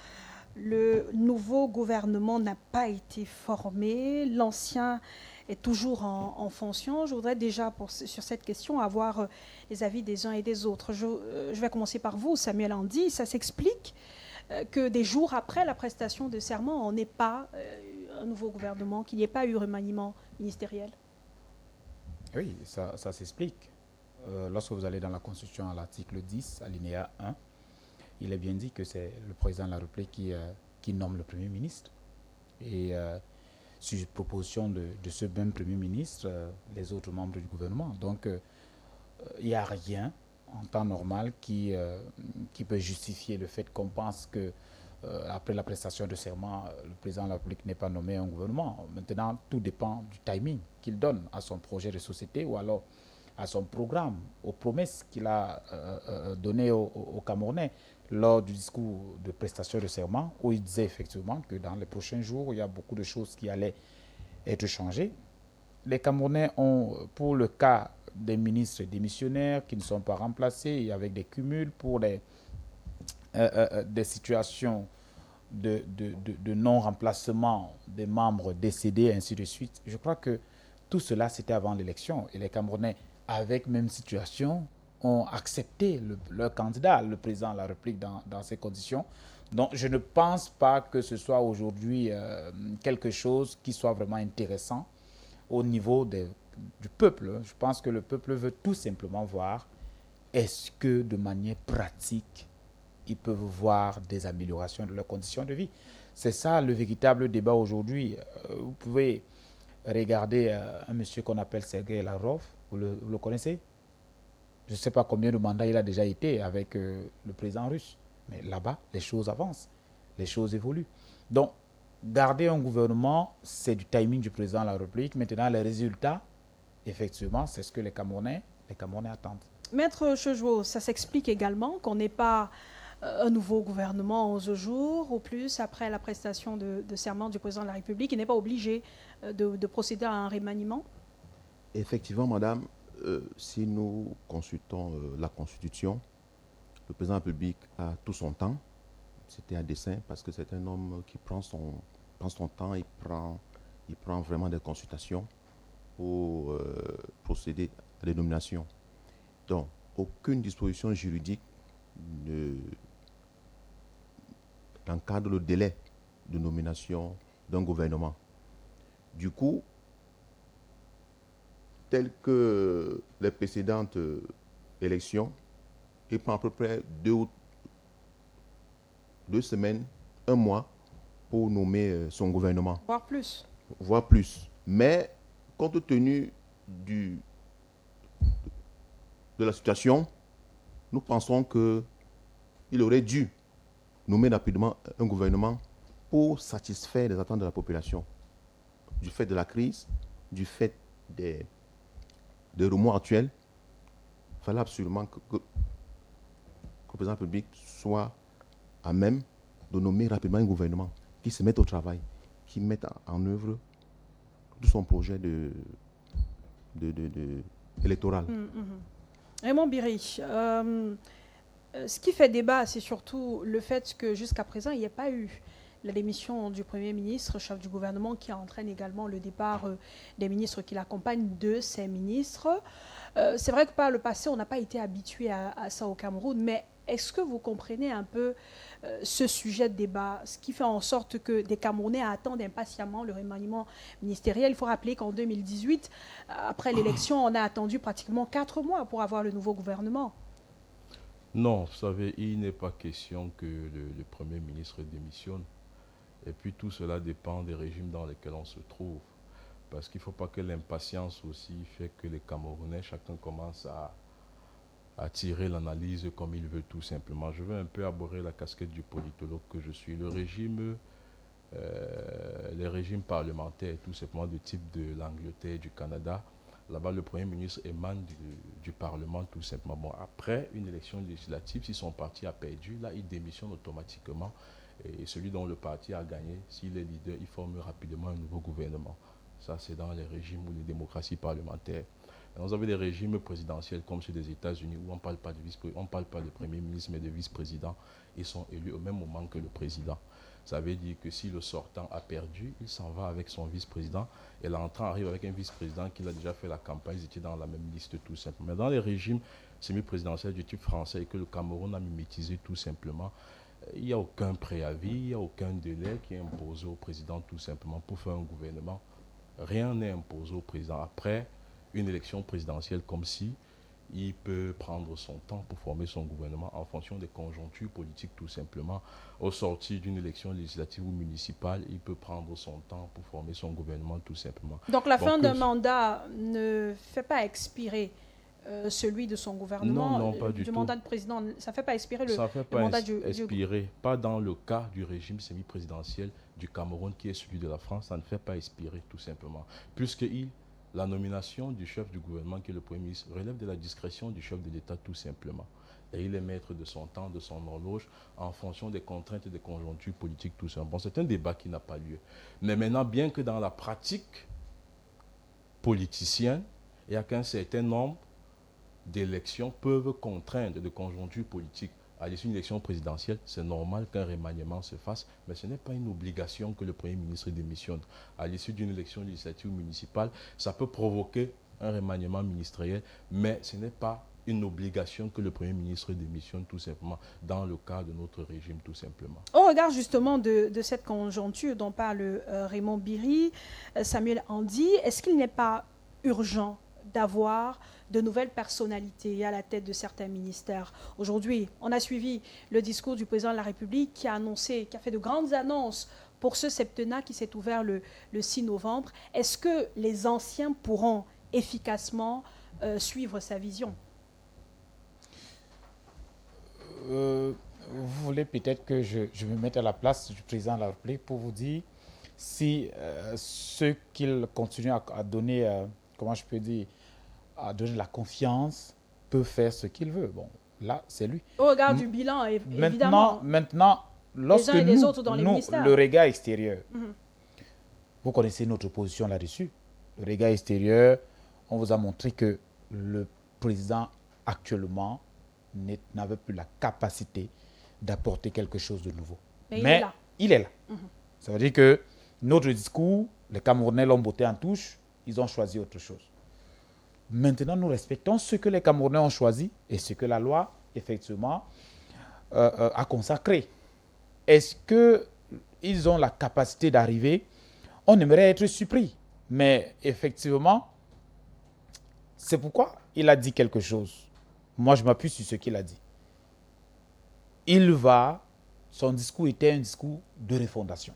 le nouveau gouvernement n'a pas été formé, l'ancien est toujours en fonction. Je voudrais déjà, sur cette question, avoir les avis des uns et des autres. Je vais commencer par vous, Samuel Andy. Ça s'explique que des jours après la prestation de serment, on n'ait pas un nouveau gouvernement, qu'il n'y ait pas eu remaniement ministériel? Oui, ça s'explique. Lorsque vous allez dans la Constitution à l'article 10, alinéa 1, il est bien dit que c'est le président de la République qui nomme le Premier ministre. Et sur proposition de ce même Premier ministre, les autres membres du gouvernement. Donc, il n'y a rien en temps normal qui peut justifier le fait qu'on pense que après la prestation de serment, le président de la République n'est pas nommé un gouvernement. Maintenant, tout dépend du timing qu'il donne à son projet de société ou alors à son programme, aux promesses qu'il a données aux Camerounais lors du discours de prestation de serment, où il disait effectivement que dans les prochains jours, il y a beaucoup de choses qui allaient être changées. Les Camerounais ont, pour le cas des ministres démissionnaires qui ne sont pas remplacés et avec des cumuls pour des situations de non-remplacement des membres décédés, et ainsi de suite. Je crois que tout cela, c'était avant l'élection. Et les Camerounais, avec même situation, ont accepté leur candidat, le président de la République, dans ces conditions. Donc, je ne pense pas que ce soit aujourd'hui quelque chose qui soit vraiment intéressant au niveau du peuple. Je pense que le peuple veut tout simplement voir est-ce que, de manière pratique, ils peuvent voir des améliorations de leurs conditions de vie. C'est ça le véritable débat aujourd'hui. Vous pouvez regarder un monsieur qu'on appelle Sergei Lavrov, vous le connaissez? Je ne sais pas combien de mandats il a déjà été avec le président russe. Mais là-bas, les choses avancent, les choses évoluent. Donc, garder un gouvernement, c'est du timing du président de la République. Maintenant, les résultats, effectivement, c'est ce que les Camerounais attendent. Maître Chejwo, ça s'explique également qu'on n'ait pas un nouveau gouvernement 11 jours ou plus après la prestation de serment du président de la République. Il n'est pas obligé de procéder à un remaniement? Effectivement, madame, si nous consultons la Constitution, le président de la République a tout son temps. C'était à dessein parce que c'est un homme qui prend son temps, il prend vraiment des consultations pour procéder à des nominations. Donc, aucune disposition juridique n'encadre le délai de nomination d'un gouvernement. Du coup, tel que les précédentes élections, il prend à peu près 2 semaines, 1 mois pour nommer son gouvernement. Voire plus. Voire plus. Mais compte tenu de la situation, nous pensons qu'il aurait dû nommer rapidement un gouvernement pour satisfaire les attentes de la population. Du fait de la crise, du fait des remous actuels, il fallait absolument que le président de la République soit à même de nommer rapidement un gouvernement qui se mette au travail, qui mette en œuvre tout son projet électoral. Raymond Biry, ce qui fait débat, c'est surtout le fait que jusqu'à présent, il n'y ait pas eu la démission du Premier ministre, chef du gouvernement, qui entraîne également le départ des ministres qui l'accompagnent, de ces ministres. C'est vrai que par le passé, on n'a pas été habitué à ça au Cameroun, mais est-ce que vous comprenez un peu ce sujet de débat, ce qui fait en sorte que des Camerounais attendent impatiemment le remaniement ministériel? Il faut rappeler qu'en 2018, après l'élection, on a attendu pratiquement 4 mois pour avoir le nouveau gouvernement. Non, vous savez, il n'est pas question que le Premier ministre démissionne. Et puis tout cela dépend des régimes dans lesquels on se trouve. Parce qu'il ne faut pas que l'impatience aussi fait que les Camerounais, chacun commence à tirer l'analyse comme il veut tout simplement. Je veux un peu aborder la casquette du politologue que je suis. Les régimes parlementaires, tout simplement de type de l'Angleterre, du Canada, là-bas le Premier ministre émane du Parlement tout simplement. Bon, après une élection législative, si son parti a perdu, là il démissionne automatiquement. Et celui dont le parti a gagné, s'il est leader, il forme rapidement un nouveau gouvernement. Ça, c'est dans les régimes ou les démocraties parlementaires. Vous avez des régimes présidentiels comme ceux des États-Unis où on ne parle pas de Premier ministre, mais de vice-président. Ils sont élus au même moment que le président. Ça veut dire que si le sortant a perdu, il s'en va avec son vice-président et l'entrant arrive avec un vice-président qui a déjà fait la campagne, ils étaient dans la même liste tout simplement. Mais dans les régimes semi-présidentiels du type français et que le Cameroun a mimétisé tout simplement, il n'y a aucun préavis, il n'y a aucun délai qui est imposé au président tout simplement pour faire un gouvernement. Rien n'est imposé au président. Après une élection présidentielle comme si, il peut prendre son temps pour former son gouvernement en fonction des conjonctures politiques tout simplement. Au sortir d'une élection législative ou municipale, il peut prendre son temps pour former son gouvernement tout simplement. Donc la fin d'un mandat ne fait pas expirer celui de son gouvernement, non, pas du tout. mandat de président, ça ne fait pas expirer ça fait pas mandat expirer. Pas dans le cas du régime semi-présidentiel du Cameroun qui est celui de la France, ça ne fait pas expirer tout simplement. Puisque la nomination du chef du gouvernement, qui est le Premier ministre, relève de la discrétion du chef de l'État tout simplement. Et il est maître de son temps, de son horloge, en fonction des contraintes et des conjonctures politiques tout simplement. Bon, c'est un débat qui n'a pas lieu. Mais maintenant, bien que dans la pratique politicienne, il y a qu'un certain nombre d'élections peuvent contraindre de conjonctures politiques. À l'issue d'une élection présidentielle, c'est normal qu'un remaniement se fasse, mais ce n'est pas une obligation que le Premier ministre démissionne. À l'issue d'une élection législative ou municipale, ça peut provoquer un remaniement ministériel, mais ce n'est pas une obligation que le Premier ministre démissionne tout simplement, dans le cas de notre régime tout simplement. Au regard justement de cette conjoncture dont parle Raymond Biry, Samuel Andy, est-ce qu'il n'est pas urgent d'avoir de nouvelles personnalités à la tête de certains ministères? Aujourd'hui, on a suivi le discours du président de la République qui a fait de grandes annonces pour ce septennat qui s'est ouvert le 6 novembre. Est-ce que les anciens pourront efficacement suivre sa vision? Vous voulez peut-être que je me mette à la place du président de la République pour vous dire si ceux qu'il continue à donner, comment je peux dire, à donner la confiance, peut faire ce qu'il veut. Bon, là, c'est lui. Au regard du bilan, évidemment. Maintenant, lorsque les uns et les autres dans les ministères. le regard extérieur, vous connaissez notre position là-dessus. Le regard extérieur, on vous a montré que le président actuellement n'avait plus la capacité d'apporter quelque chose de nouveau. Mais il est là. Ça veut dire que notre discours, les Camerounais l'ont botté en touche, ils ont choisi autre chose. Maintenant, nous respectons ce que les Camerounais ont choisi et ce que la loi, effectivement, a consacré. Est-ce qu'ils ont la capacité d'arriver? On aimerait être surpris. Mais effectivement, c'est pourquoi il a dit quelque chose. Moi, je m'appuie sur ce qu'il a dit. Son discours était un discours de refondation.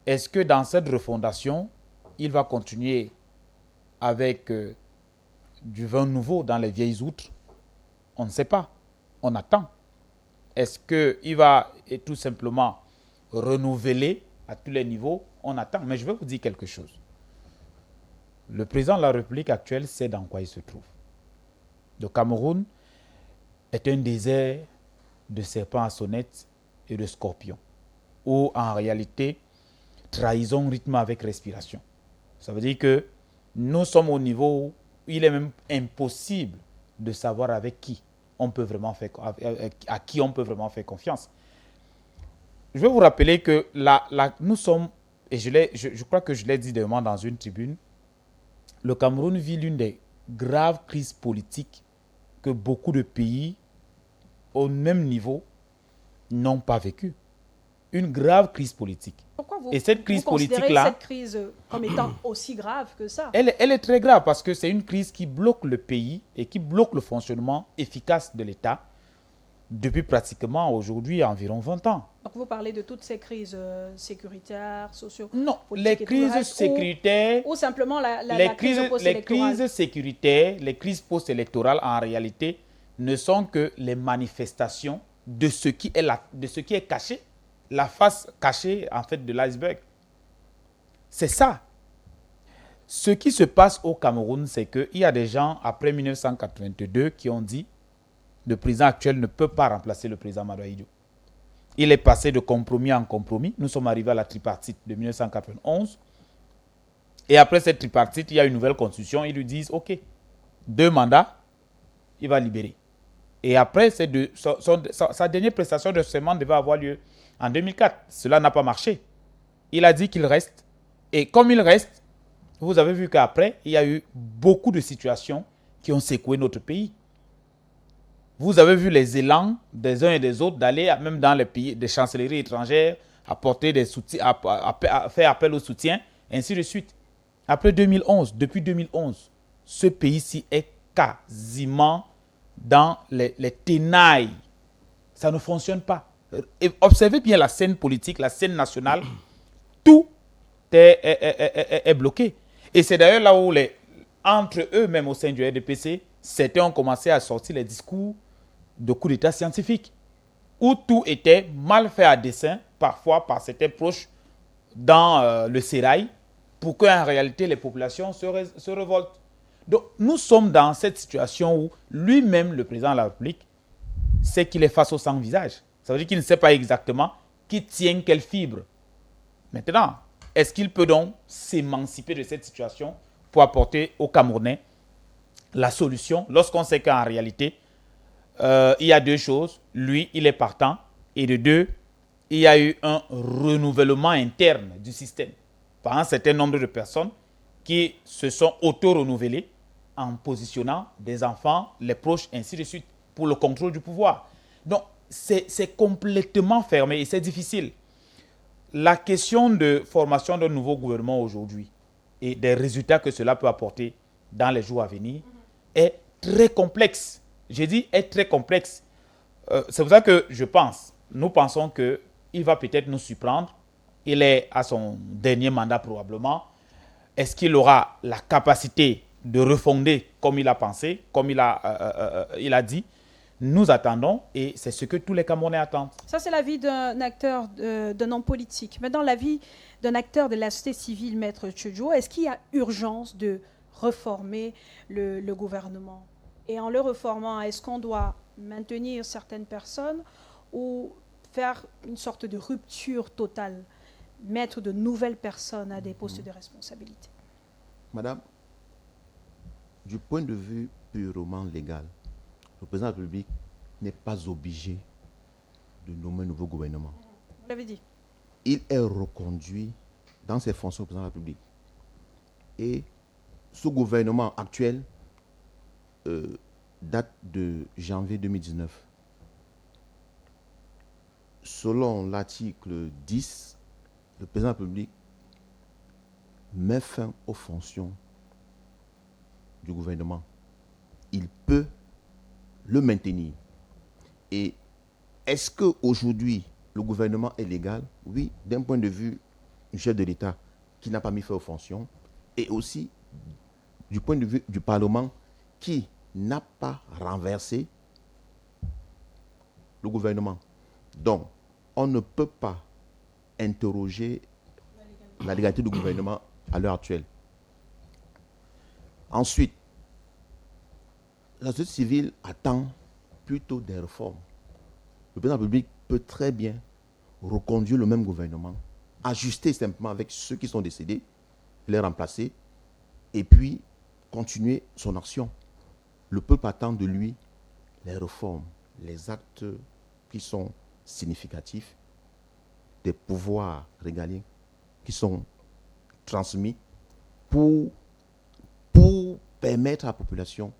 Est-ce que dans cette refondation, il va continuer avec du vin nouveau dans les vieilles outres? On ne sait pas. On attend. Est-ce qu'il va tout simplement renouveler à tous les niveaux? On attend. Mais je vais vous dire quelque chose. Le président de la République actuelle sait dans quoi il se trouve. Le Cameroun est un désert de serpents à sonnettes et de scorpions, où en réalité, trahison rythme avec respiration. Ça veut dire que nous sommes au niveau où il est même impossible de savoir avec qui on peut vraiment faire, à qui on peut vraiment faire confiance. Je vais vous rappeler que nous sommes, et je crois que je l'ai dit demain dans une tribune, le Cameroun vit l'une des graves crises politiques que beaucoup de pays au même niveau n'ont pas vécu. Une grave crise politique. Pourquoi vous, et cette crise considérez politique-là, cette crise comme étant aussi grave que ça? Elle est très grave parce que c'est une crise qui bloque le pays et qui bloque le fonctionnement efficace de l'État depuis pratiquement aujourd'hui environ 20 ans. Donc vous parlez de toutes ces crises sécuritaires, sociaux, non, les crises sécuritaires, ou simplement la crise post-électorale. Les crises sécuritaires, les crises post-électorales en réalité ne sont que les manifestations de ce qui est caché, la face cachée en fait de l'iceberg. C'est ça. Ce qui se passe au Cameroun, c'est qu'il y a des gens après 1982 qui ont dit le président actuel ne peut pas remplacer le président Madoua-Idjo. Il est passé de compromis en compromis. Nous sommes arrivés à la tripartite de 1991. Et après cette tripartite, il y a une nouvelle constitution. Ils lui disent, OK, 2 mandats, il va libérer. Et après, sa dernière prestation de serment devait avoir lieu en 2004. Cela n'a pas marché. Il a dit qu'il reste. Et comme il reste, vous avez vu qu'après, il y a eu beaucoup de situations qui ont secoué notre pays. Vous avez vu les élans des uns et des autres d'aller même dans les pays des chancelleries étrangères, apporter des soutiens, à faire appel au soutien, ainsi de suite. Après 2011, depuis 2011, ce pays-ci est quasiment dans les ténailles. Ça ne fonctionne pas. Et observez bien la scène politique, la scène nationale, tout est bloqué. Et c'est d'ailleurs là où, entre eux, même au sein du RDPC, certains ont commencé à sortir les discours de coup d'État scientifique, où tout était mal fait à dessein, parfois par certains proches dans le sérail, pour qu'en réalité les populations se révoltent. Donc nous sommes dans cette situation où lui-même, le président de la République, sait qu'il est face au sans-visage. Ça veut dire qu'il ne sait pas exactement qui tient quelle fibre. Maintenant, est-ce qu'il peut donc s'émanciper de cette situation pour apporter aux Camerounais la solution, lorsqu'on sait qu'en réalité, il y a 2 choses. Lui, il est partant. Et de 2, il y a eu un renouvellement interne du système par un certain nombre de personnes qui se sont auto-renouvelées en positionnant des enfants, les proches, ainsi de suite, pour le contrôle du pouvoir. Donc, c'est complètement fermé et c'est difficile. La question de formation d'un nouveau gouvernement aujourd'hui et des résultats que cela peut apporter dans les jours à venir est très complexe. J'ai dit est très complexe. C'est pour ça que nous pensons qu'il va peut-être nous surprendre. Il est à son dernier mandat probablement. Est-ce qu'il aura la capacité de refonder comme il a pensé, comme il a dit? nous attendons et c'est ce que tous les Camerounais attendent. Ça, c'est l'avis d'un acteur, d'un homme politique. Maintenant, l'avis d'un acteur de la société civile, Maître Tchedjo, est-ce qu'il y a urgence de reformer le gouvernement? Et en le reformant, est-ce qu'on doit maintenir certaines personnes ou faire une sorte de rupture totale, mettre de nouvelles personnes à des postes de responsabilité? Madame, du point de vue purement légal, le président de la République n'est pas obligé de nommer un nouveau gouvernement. Vous l'avez dit. Il est reconduit dans ses fonctions au président de la République. Et ce gouvernement actuel date de janvier 2019. Selon l'article 10, le président de la République met fin aux fonctions du gouvernement. Il peut le maintenir. Et est-ce qu'aujourd'hui, le gouvernement est légal? Oui, d'un point de vue du chef de l'État qui n'a pas mis fin aux fonctions, et aussi du point de vue du Parlement qui n'a pas renversé le gouvernement. Donc, on ne peut pas interroger la légalité du gouvernement à l'heure actuelle. Ensuite, la société civile attend plutôt des réformes. Le président de la République peut très bien reconduire le même gouvernement, ajuster simplement avec ceux qui sont décédés, les remplacer, et puis continuer son action. Le peuple attend de lui les réformes, les actes qui sont significatifs, des pouvoirs régaliens qui sont transmis pour permettre à la population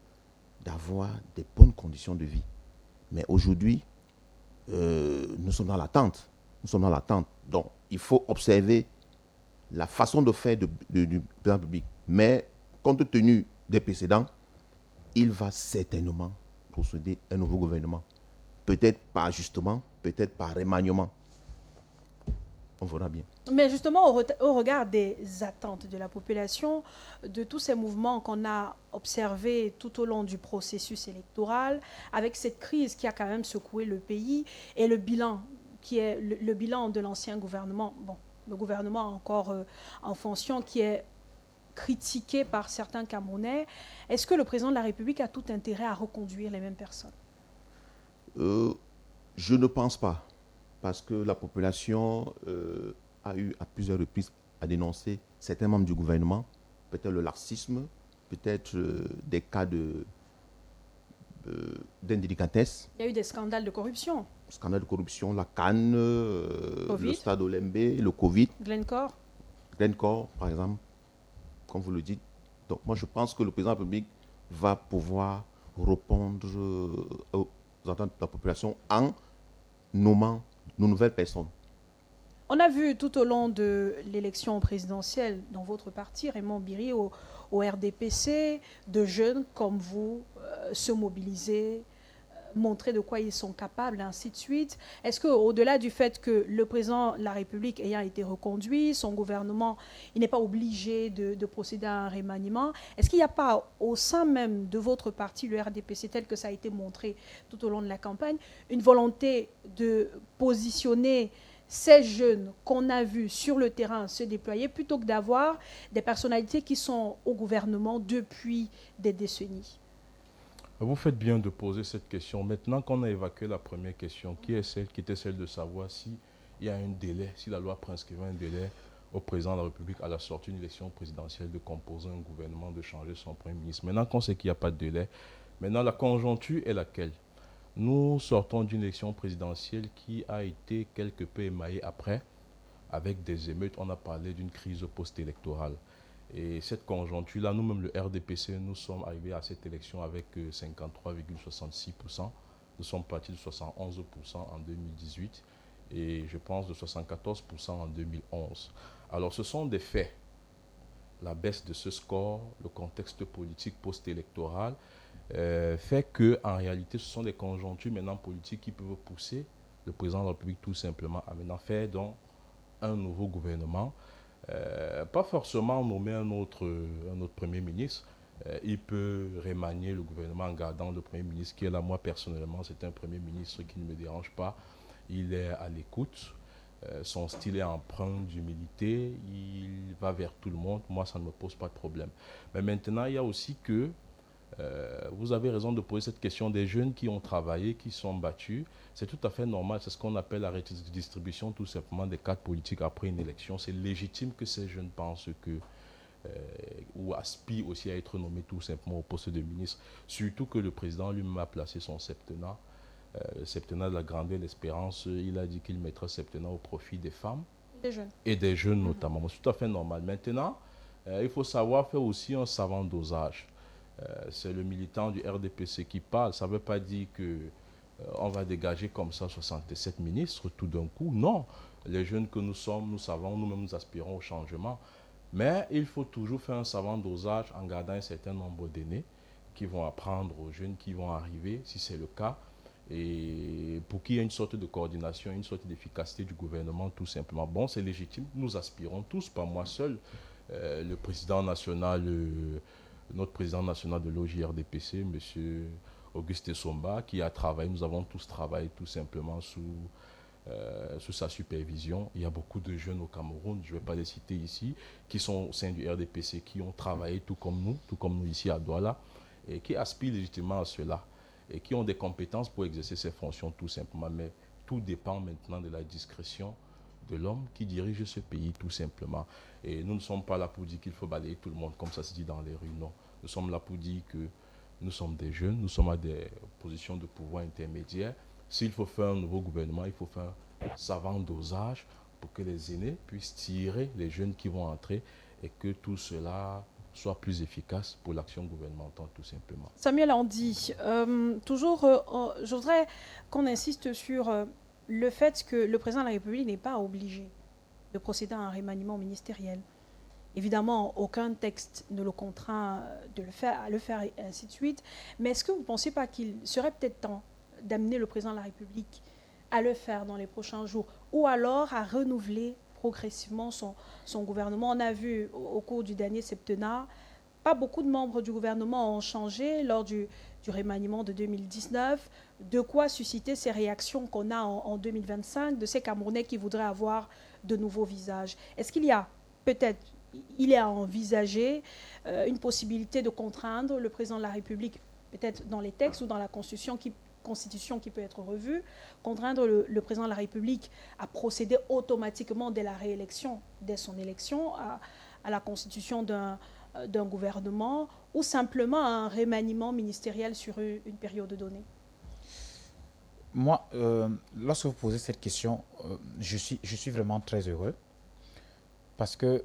d'avoir des bonnes conditions de vie. Mais aujourd'hui, nous sommes dans l'attente. Nous sommes dans l'attente. Donc, il faut observer la façon de faire du président de la République. Mais, compte tenu des précédents, il va certainement procéder à un nouveau gouvernement. Peut-être par ajustement, peut-être par remaniement. On verra bien. Mais justement, au regard des attentes de la population, de tous ces mouvements qu'on a observés tout au long du processus électoral, avec cette crise qui a quand même secoué le pays, et le bilan qui est le bilan de l'ancien gouvernement, bon, le gouvernement encore en fonction, qui est critiqué par certains Camerounais, est-ce que le président de la République a tout intérêt à reconduire les mêmes personnes? Je ne pense pas. Parce que la population a eu à plusieurs reprises à dénoncer certains membres du gouvernement, peut-être le laxisme, peut-être des cas d'indélicatesse. Il y a eu des scandales de corruption. Scandale de corruption, la Cannes, le Stade Olembe, le Covid. Glencore, par exemple, comme vous le dites. Donc moi je pense que le président de la République va pouvoir répondre aux attentes de la population en nommant nos nouvelles personnes. On a vu tout au long de l'élection présidentielle dans votre parti, Raymond Biri, au RDPC, de jeunes comme vous se mobiliser, montrer de quoi ils sont capables, et ainsi de suite. Est-ce qu'au-delà du fait que le président de la République ayant été reconduit, son gouvernement, il n'est pas obligé de procéder à un remaniement, est-ce qu'il n'y a pas au sein même de votre parti, le RDPC, tel que ça a été montré tout au long de la campagne, une volonté de positionner ces jeunes qu'on a vus sur le terrain se déployer plutôt que d'avoir des personnalités qui sont au gouvernement depuis des décennies? Vous faites bien de poser cette question. Maintenant qu'on a évacué la première question, qui était celle de savoir s'il y a un délai, si la loi prescrivait un délai au président de la République à la sortie d'une élection présidentielle de composer un gouvernement, de changer son Premier ministre. Maintenant qu'on sait qu'il n'y a pas de délai, maintenant la conjoncture est laquelle? Nous sortons d'une élection présidentielle qui a été quelque peu émaillée après, avec des émeutes. On a parlé d'une crise post-électorale. Et cette conjoncture-là, nous-mêmes, le RDPC, nous sommes arrivés à cette élection avec 53,66%. Nous sommes partis de 71% en 2018 et je pense de 74% en 2011. Alors ce sont des faits. La baisse de ce score, le contexte politique post-électoral, fait qu'en réalité, ce sont des conjonctures maintenant politiques qui peuvent pousser le président de la République tout simplement à maintenant faire donc un nouveau gouvernement. Pas forcément nommer un autre Premier ministre, il peut remanier le gouvernement en gardant le Premier ministre qui est là. Moi, personnellement, c'est un Premier ministre qui ne me dérange pas. Il est à l'écoute. Son style est empreint d'humilité. Il va vers tout le monde. Moi, ça ne me pose pas de problème. Mais maintenant, il y a aussi que vous avez raison de poser cette question des jeunes qui ont travaillé, qui sont battus. C'est tout à fait normal. C'est ce qu'on appelle la redistribution tout simplement des cadres politiques après une élection. C'est légitime que ces jeunes pensent que ou aspirent aussi à être nommés tout simplement au poste de ministre. Surtout que le président lui-même a placé son septennat, le septennat de la grandeur et de l'espérance. Il a dit qu'il mettra le septennat au profit des femmes et des jeunes notamment. C'est tout à fait normal. Maintenant, il faut savoir faire aussi un savant dosage. C'est le militant du RDPC qui parle. Ça ne veut pas dire qu'on va dégager comme ça 67 ministres tout d'un coup. Non, les jeunes que nous sommes, nous savons, nous-mêmes nous aspirons au changement. Mais il faut toujours faire un savant dosage en gardant un certain nombre d'aînés qui vont apprendre aux jeunes qui vont arriver, si c'est le cas, et pour qu'il y ait une sorte de coordination, une sorte d'efficacité du gouvernement tout simplement. Bon, c'est légitime, nous aspirons tous, pas moi seul, le président national, notre président national de l'OJRDPC, M. Auguste Somba, qui a travaillé, nous avons tous travaillé tout simplement sous sa supervision. Il y a beaucoup de jeunes au Cameroun, je ne vais pas les citer ici, qui sont au sein du RDPC, qui ont travaillé tout comme nous ici à Douala, et qui aspirent légitimement à cela, et qui ont des compétences pour exercer ces fonctions tout simplement. Mais tout dépend maintenant de la discrétion de l'homme qui dirige ce pays tout simplement. Et nous ne sommes pas là pour dire qu'il faut balayer tout le monde, comme ça se dit dans les rues, non. Nous sommes là pour dire que nous sommes des jeunes, nous sommes à des positions de pouvoir intermédiaires. S'il faut faire un nouveau gouvernement, il faut faire un savant dosage pour que les aînés puissent tirer les jeunes qui vont entrer et que tout cela soit plus efficace pour l'action gouvernementale tout simplement. Samuel Andy, je voudrais qu'on insiste sur le fait que le président de la République n'est pas obligé de procéder à un remaniement ministériel. Évidemment, aucun texte ne le contraint à le faire et ainsi de suite. Mais est-ce que vous ne pensez pas qu'il serait peut-être temps d'amener le président de la République à le faire dans les prochains jours ou alors à renouveler progressivement son gouvernement? On a vu au cours du dernier septennat, pas beaucoup de membres du gouvernement ont changé lors du remaniement de 2019. De quoi susciter ces réactions qu'on a en 2025 de ces Camerounais qui voudraient avoir de nouveaux visages? Est-ce qu'il y a peut-être, il est à envisager une possibilité de contraindre le président de la République, peut-être dans les textes ou dans la Constitution qui peut être revue, contraindre le président de la République à procéder automatiquement dès la réélection, dès son élection, à la constitution d'un gouvernement ou simplement à un remaniement ministériel sur une période donnée? Moi, lorsque vous posez cette question, je suis vraiment très heureux parce que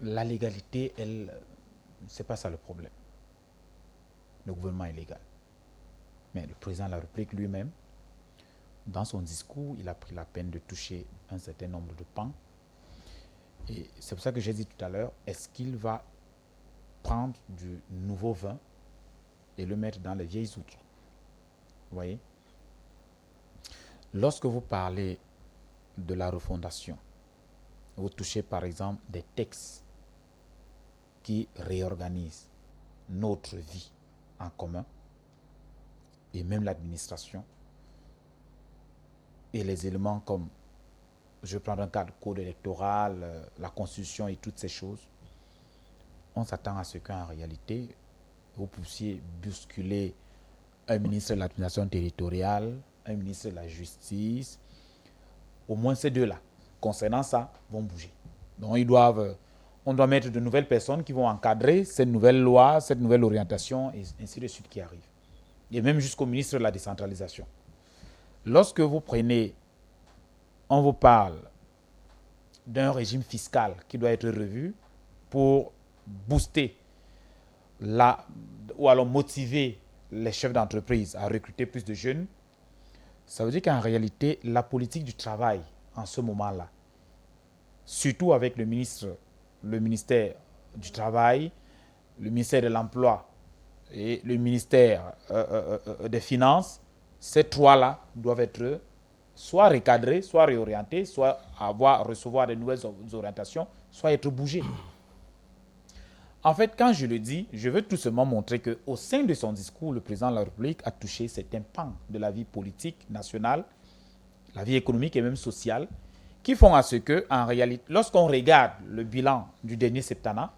la légalité, c'est pas ça le problème. Le gouvernement est légal. Mais le président de la République lui-même, dans son discours, il a pris la peine de toucher un certain nombre de pans. Et c'est pour ça que j'ai dit tout à l'heure, est-ce qu'il va prendre du nouveau vin et le mettre dans les vieilles outres? Vous voyez? Lorsque vous parlez de la refondation, vous touchez par exemple des textes qui réorganisent notre vie en commun, et même l'administration, et les éléments comme, je prends un cas de code électoral, la constitution et toutes ces choses, on s'attend à ce qu'en réalité, vous puissiez bousculer un ministre de l'administration territoriale, un ministre de la justice, au moins ces deux-là, concernant ça, vont bouger. Donc on doit mettre de nouvelles personnes qui vont encadrer cette nouvelle loi, cette nouvelle orientation, et ainsi de suite qui arrive. Et même jusqu'au ministre de la décentralisation. Lorsque vous prenez, on vous parle d'un régime fiscal qui doit être revu pour booster ou alors motiver les chefs d'entreprise à recruter plus de jeunes, ça veut dire qu'en réalité, la politique du travail en ce moment-là, surtout avec le ministère du Travail, le ministère de l'Emploi et le ministère des Finances, ces trois-là doivent être soit recadrés, soit réorientés, soit recevoir de nouvelles orientations, soit être bougés. En fait, quand je le dis, je veux tout simplement montrer qu'au sein de son discours, le président de la République a touché certains pans de la vie politique nationale, la vie économique et même sociale, qui font à ce que, en réalité, lorsqu'on regarde le bilan du dernier septennat,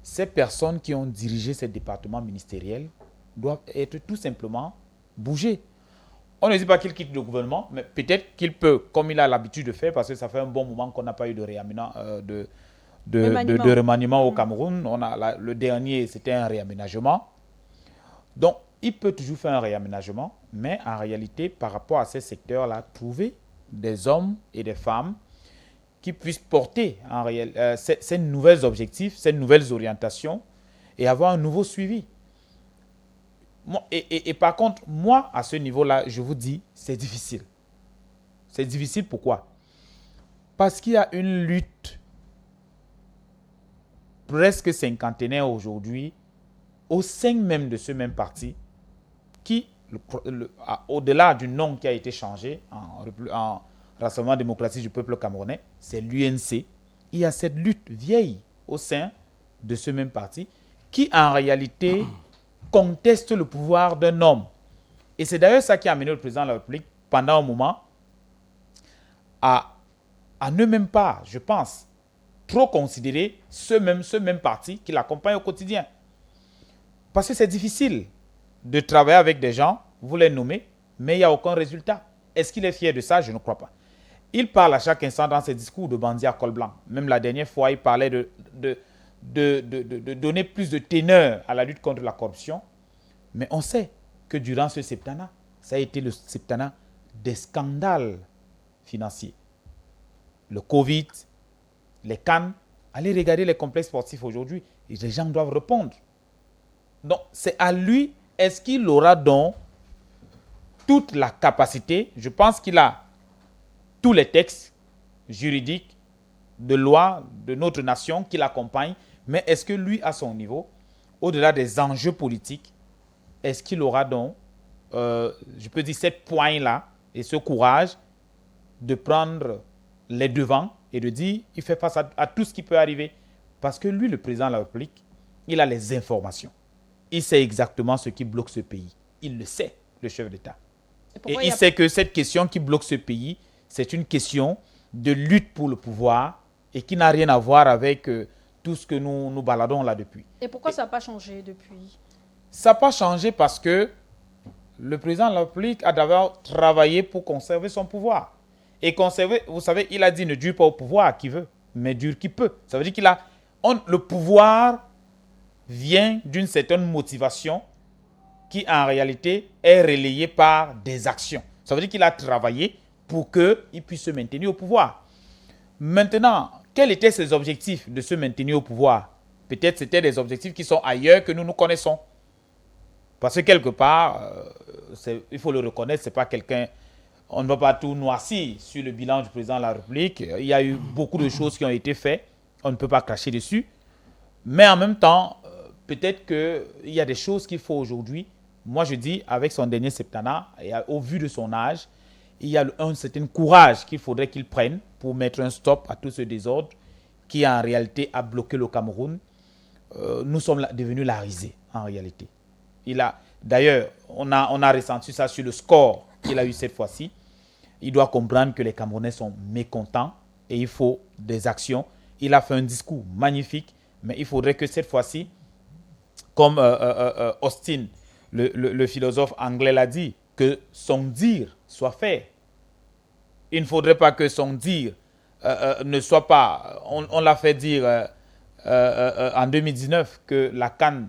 ces personnes qui ont dirigé ces départements ministériels doivent être tout simplement bougées. On ne dit pas qu'il quitte le gouvernement, mais peut-être qu'il peut, comme il a l'habitude de faire, parce que ça fait un bon moment qu'on n'a pas eu de remaniement au Cameroun. Le dernier, c'était un réaménagement. Donc, il peut toujours faire un réaménagement, mais en réalité, par rapport à ces secteurs-là, trouver des hommes et des femmes qui puissent porter en ces nouveaux objectifs, ces nouvelles orientations et avoir un nouveau suivi. Et par contre, moi, à ce niveau-là, je vous dis, c'est difficile. C'est difficile pourquoi? Parce qu'il y a une lutte presque cinquantenaire aujourd'hui au sein même de ce même parti qui, au-delà du nom qui a été changé en Rassemblement démocratique du peuple camerounais, c'est l'UNC. Il y a cette lutte vieille au sein de ce même parti qui, en réalité, conteste le pouvoir d'un homme. Et c'est d'ailleurs ça qui a amené le président de la République, pendant un moment, à ne même pas, je pense, trop considérer ce même parti qui l'accompagne au quotidien. Parce que c'est difficile de travailler avec des gens, vous les nommez, mais il n'y a aucun résultat. Est-ce qu'il est fier de ça? Je ne crois pas. Il parle à chaque instant dans ses discours de bandits à col blanc. Même la dernière fois, il parlait de donner plus de teneur à la lutte contre la corruption. Mais on sait que durant ce septennat, ça a été le septennat des scandales financiers. Le Covid, les CAN, allez regarder les complexes sportifs aujourd'hui, et les gens doivent répondre. Donc, c'est à lui, est-ce qu'il aura donc toute la capacité? Je pense qu'il a tous les textes juridiques de loi de notre nation qui l'accompagnent, mais est-ce que lui, à son niveau, au-delà des enjeux politiques, est-ce qu'il aura donc, je peux dire, cette poigne-là et ce courage de prendre les devants et de dire, il fait face à tout ce qui peut arriver. Parce que lui, le président de la République, il a les informations. Il sait exactement ce qui bloque ce pays. Il le sait, le chef d'État. Et il sait que cette question qui bloque ce pays, c'est une question de lutte pour le pouvoir et qui n'a rien à voir avec tout ce que nous baladons là depuis. Et pourquoi ça n'a pas changé depuis? Ça n'a pas changé parce que le président de la République a d'abord travaillé pour conserver son pouvoir. Et conserver, vous savez, il a dit ne dure pas au pouvoir qui veut, mais dure qui peut. Ça veut dire qu'il a... le pouvoir vient d'une certaine motivation qui en réalité est relayée par des actions. Ça veut dire qu'il a travaillé pour qu'il puisse se maintenir au pouvoir. Maintenant, quels étaient ses objectifs de se maintenir au pouvoir? Peut-être c'était des objectifs qui sont ailleurs que nous connaissons. Parce que quelque part, il faut le reconnaître, c'est pas quelqu'un... On ne va pas tout noircir sur le bilan du président de la République. Il y a eu beaucoup de choses qui ont été faites. On ne peut pas cracher dessus. Mais en même temps, peut-être qu'il y a des choses qu'il faut aujourd'hui. Moi, je dis, avec son dernier septennat, et au vu de son âge, il y a un certain courage qu'il faudrait qu'il prenne pour mettre un stop à tout ce désordre qui, en réalité, a bloqué le Cameroun. Nous sommes devenus la risée, en réalité. D'ailleurs, on a ressenti ça sur le score qu'il a eu cette fois-ci. Il doit comprendre que les Camerounais sont mécontents et il faut des actions. Il a fait un discours magnifique, mais il faudrait que cette fois-ci, comme Austin, le philosophe anglais l'a dit, que son dire soit fait. Il ne faudrait pas que son dire ne soit pas... On l'a fait dire en 2019 que la CAN,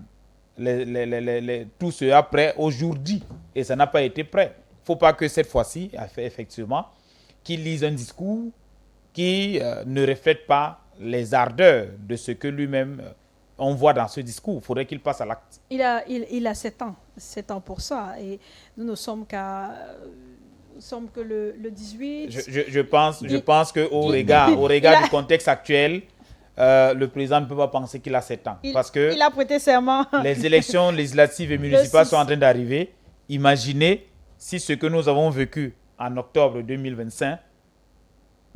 tout sera prêt aujourd'hui et ça n'a pas été prêt. Il ne faut pas que cette fois-ci, effectivement, qu'il lise un discours qui ne reflète pas les ardeurs de ce que lui-même on voit dans ce discours. Il faudrait qu'il passe à l'acte. Il a 7 ans pour ça. Et nous ne sommes que le 18. Je pense qu'au regard du contexte actuel, le président ne peut pas penser qu'il a 7 ans. Parce que il a prêté serment. Les élections législatives et municipales sont en train d'arriver. Imaginez si ce que nous avons vécu en octobre 2025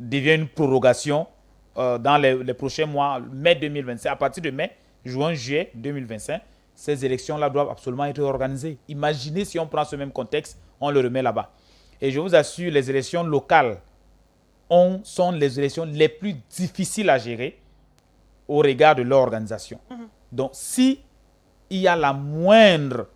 devient une prorogation dans les prochains mois, mai 2025, à partir de mai, juin, juillet 2025, ces élections-là doivent absolument être organisées. Imaginez si on prend ce même contexte, on le remet là-bas. Et je vous assure, les élections locales sont les élections les plus difficiles à gérer au regard de leur organisation. Donc, si il y a la moindre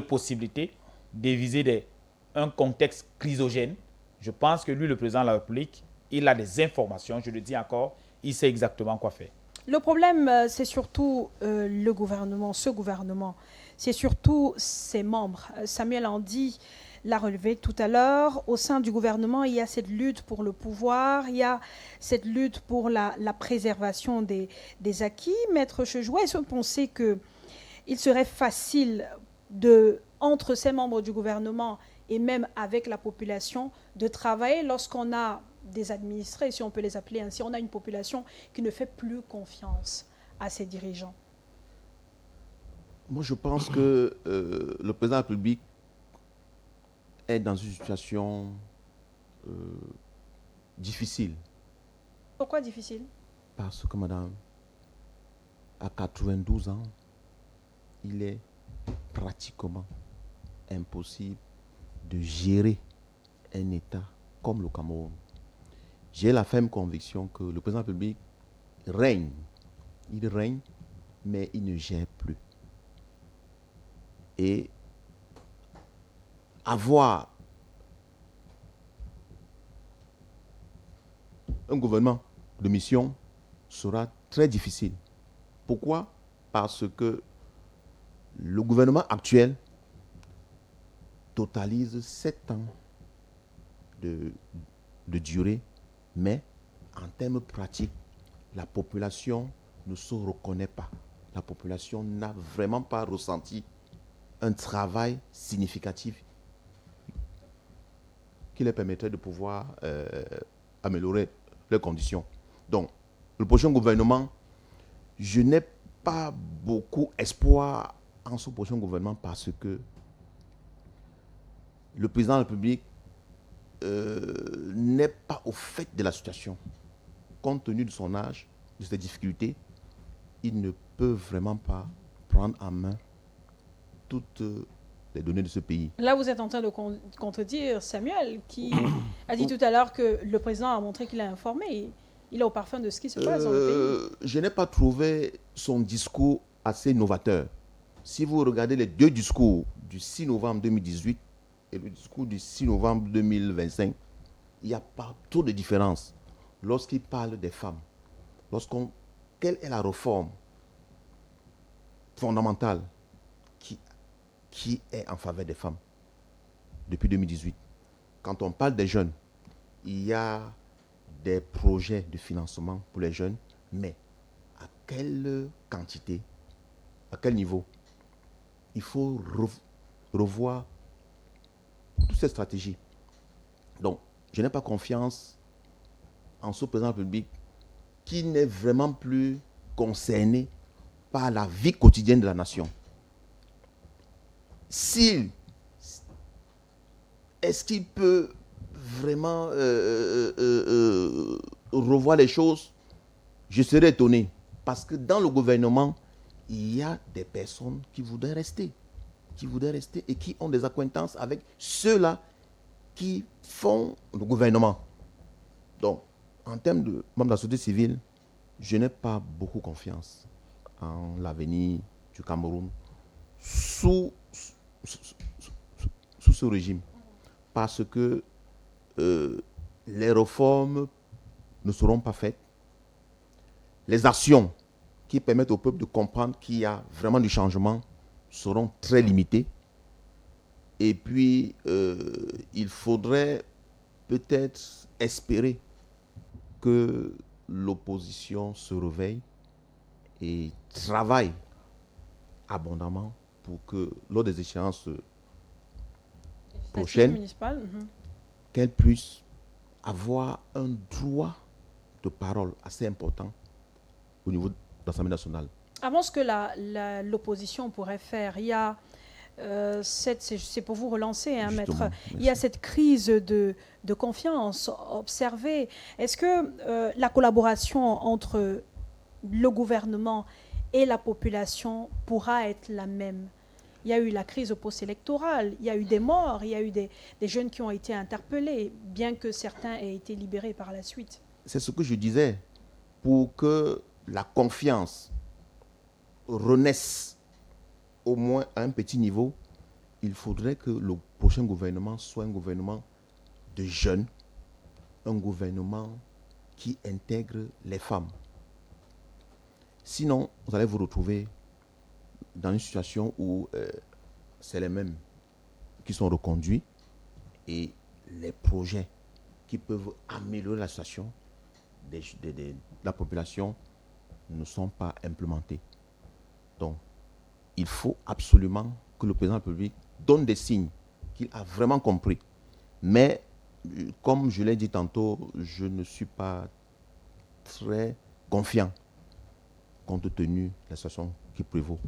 possibilité de viser un contexte chrysogène, je pense que lui, le président de la République, il a des informations, je le dis encore, il sait exactement quoi faire. Le problème, c'est surtout ce gouvernement, c'est surtout ses membres. Samuel Andy l'a relevé tout à l'heure. Au sein du gouvernement, il y a cette lutte pour le pouvoir, il y a cette lutte pour la préservation des acquis. Maître Chejouet, est-ce que vous pensez qu'il serait facile, entre ces membres du gouvernement et même avec la population, de travailler lorsqu'on a des administrés, si on peut les appeler ainsi, on a une population qui ne fait plus confiance à ses dirigeants? Moi, je pense que le président de la République est dans une situation difficile. Pourquoi difficile? Parce que, madame, à 92 ans, il est pratiquement impossible de gérer un État comme le Cameroun. J'ai la ferme conviction que le président de la République règne. Il règne, mais il ne gère plus. Et avoir un gouvernement de mission sera très difficile. Pourquoi? Parce que le gouvernement actuel totalise 7 ans de durée, mais en termes pratiques, la population ne se reconnaît pas. La population n'a vraiment pas ressenti un travail significatif qui leur permettrait de pouvoir améliorer leurs conditions. Donc, le prochain gouvernement, je n'ai pas beaucoup espoir en ce prochain gouvernement parce que le président de la République n'est pas au fait de la situation. Compte tenu de son âge, de ses difficultés, il ne peut vraiment pas prendre en main toutes les données de ce pays. Là, vous êtes en train de contredire Samuel, qui a dit tout à l'heure que le président a montré qu'il a informé. Il est au parfum de ce qui se passe dans le pays. Je n'ai pas trouvé son discours assez novateur. Si vous regardez les deux discours du 6 novembre 2018 et le discours du 6 novembre 2025, il n'y a pas trop de différence. Lorsqu'il parle des femmes, quelle est la réforme fondamentale qui est en faveur des femmes depuis 2018? Quand on parle des jeunes, il y a des projets de financement pour les jeunes, mais à quelle quantité, à quel niveau? Il faut revoir toutes ces stratégies. Donc, je n'ai pas confiance en ce président de la République qui n'est vraiment plus concerné par la vie quotidienne de la nation. Est-ce qu'il peut vraiment revoir les choses? Je serais étonné. Parce que dans le gouvernement, il y a des personnes qui voudraient rester et qui ont des acquaintances avec ceux-là qui font le gouvernement. Donc, en termes de membres de la société civile, je n'ai pas beaucoup confiance en l'avenir du Cameroun sous ce régime. Parce que les réformes ne seront pas faites. Les actions qui permettent au peuple de comprendre qu'il y a vraiment du changement seront très limitées. Et puis, il faudrait peut-être espérer que l'opposition se réveille et travaille abondamment pour que lors des échéances prochaines, qu'elle puisse avoir un droit de parole assez important au niveau de l'Assemblée nationale. Avant ce que l'opposition pourrait faire, il y a c'est pour vous relancer, hein, Justement, maître. merci. Il y a cette crise de confiance observée. Est-ce que la collaboration entre le gouvernement et la population pourra être la même? Il y a eu la crise post-électorale, il y a eu des morts, il y a eu des jeunes qui ont été interpellés, bien que certains aient été libérés par la suite. C'est ce que je disais. Pour que la confiance renaisse au moins à un petit niveau, il faudrait que le prochain gouvernement soit un gouvernement de jeunes, un gouvernement qui intègre les femmes. Sinon, vous allez vous retrouver dans une situation où c'est les mêmes qui sont reconduits et les projets qui peuvent améliorer la situation de la population ne sont pas implémentés. Donc, il faut absolument que le président de la République donne des signes qu'il a vraiment compris. Mais, comme je l'ai dit tantôt, je ne suis pas très confiant compte tenu de la situation qui prévaut.